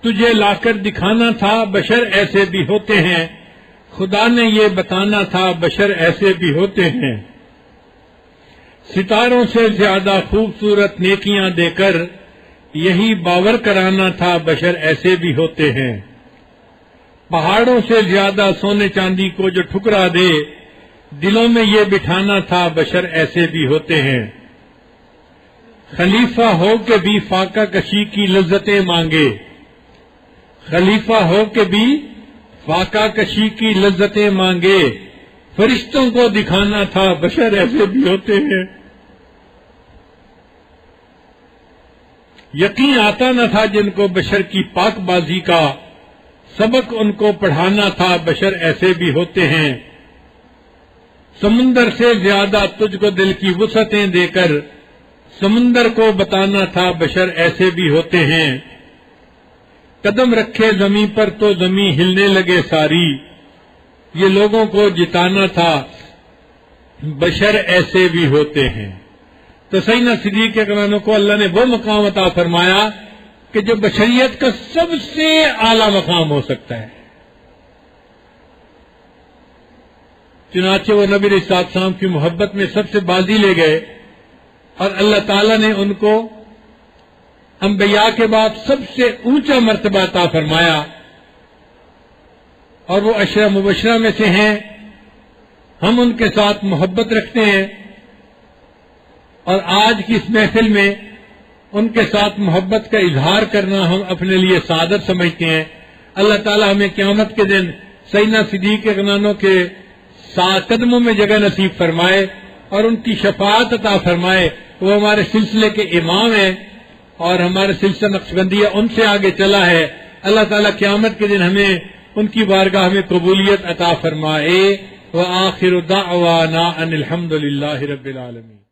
تجھے لا کر دکھانا تھا بشر ایسے بھی ہوتے ہیں. خدا نے یہ بتانا تھا بشر ایسے بھی ہوتے ہیں. ستاروں سے زیادہ خوبصورت نیکیاں دے کر یہی باور کرانا تھا بشر ایسے بھی ہوتے ہیں. پہاڑوں سے زیادہ سونے چاندی کو جو ٹھکرا دے دلوں میں یہ بٹھانا تھا بشر ایسے بھی ہوتے ہیں. خلیفہ ہو کے بھی فاقہ کشی کی لذتیں مانگے. خلیفہ ہو کے بھی فاقہ کشی کی لذتیں مانگے. فرشتوں کو دکھانا تھا بشر ایسے بھی ہوتے ہیں. یقین آتا نہ تھا جن کو بشر کی پاک بازی کا، سبق ان کو پڑھانا تھا بشر ایسے بھی ہوتے ہیں. سمندر سے زیادہ تجھ کو دل کی وسعتیں دے کر سمندر کو بتانا تھا بشر ایسے بھی ہوتے ہیں. قدم رکھے زمین پر تو زمین ہلنے لگے ساری. یہ لوگوں کو جتانا تھا بشر ایسے بھی ہوتے ہیں. تو سیدنا صدیق رضی اللہ عنہ کو اللہ نے وہ مقام عطا فرمایا کہ جو بشریت کا سب سے اعلیٰ مقام ہو سکتا ہے. چنانچہ وہ نبی علیہ السلام کی محبت میں سب سے بازی لے گئے اور اللہ تعالیٰ نے ان کو انبیاء کے بعد سب سے اونچا مرتبہ عطا فرمایا اور وہ عشرہ مبشرہ میں سے ہیں. ہم ان کے ساتھ محبت رکھتے ہیں اور آج کی اس محفل میں ان کے ساتھ محبت کا اظہار کرنا ہم اپنے لیے سعادت سمجھتے ہیں. اللہ تعالیٰ ہمیں قیامت کے دن سیدنا صدیق رضی اللہ عنہ کے 7 قدموں میں جگہ نصیب فرمائے اور ان کی شفاعت عطا فرمائے. وہ ہمارے سلسلے کے امام ہیں اور ہمارے سلسلہ نقشبندیہ ان سے آگے چلا ہے. اللہ تعالیٰ قیامت کے دن ہمیں ان کی بارگاہ میں قبولیت عطا فرمائے. وآخر دعوانا ان الحمد للہ رب العالمین.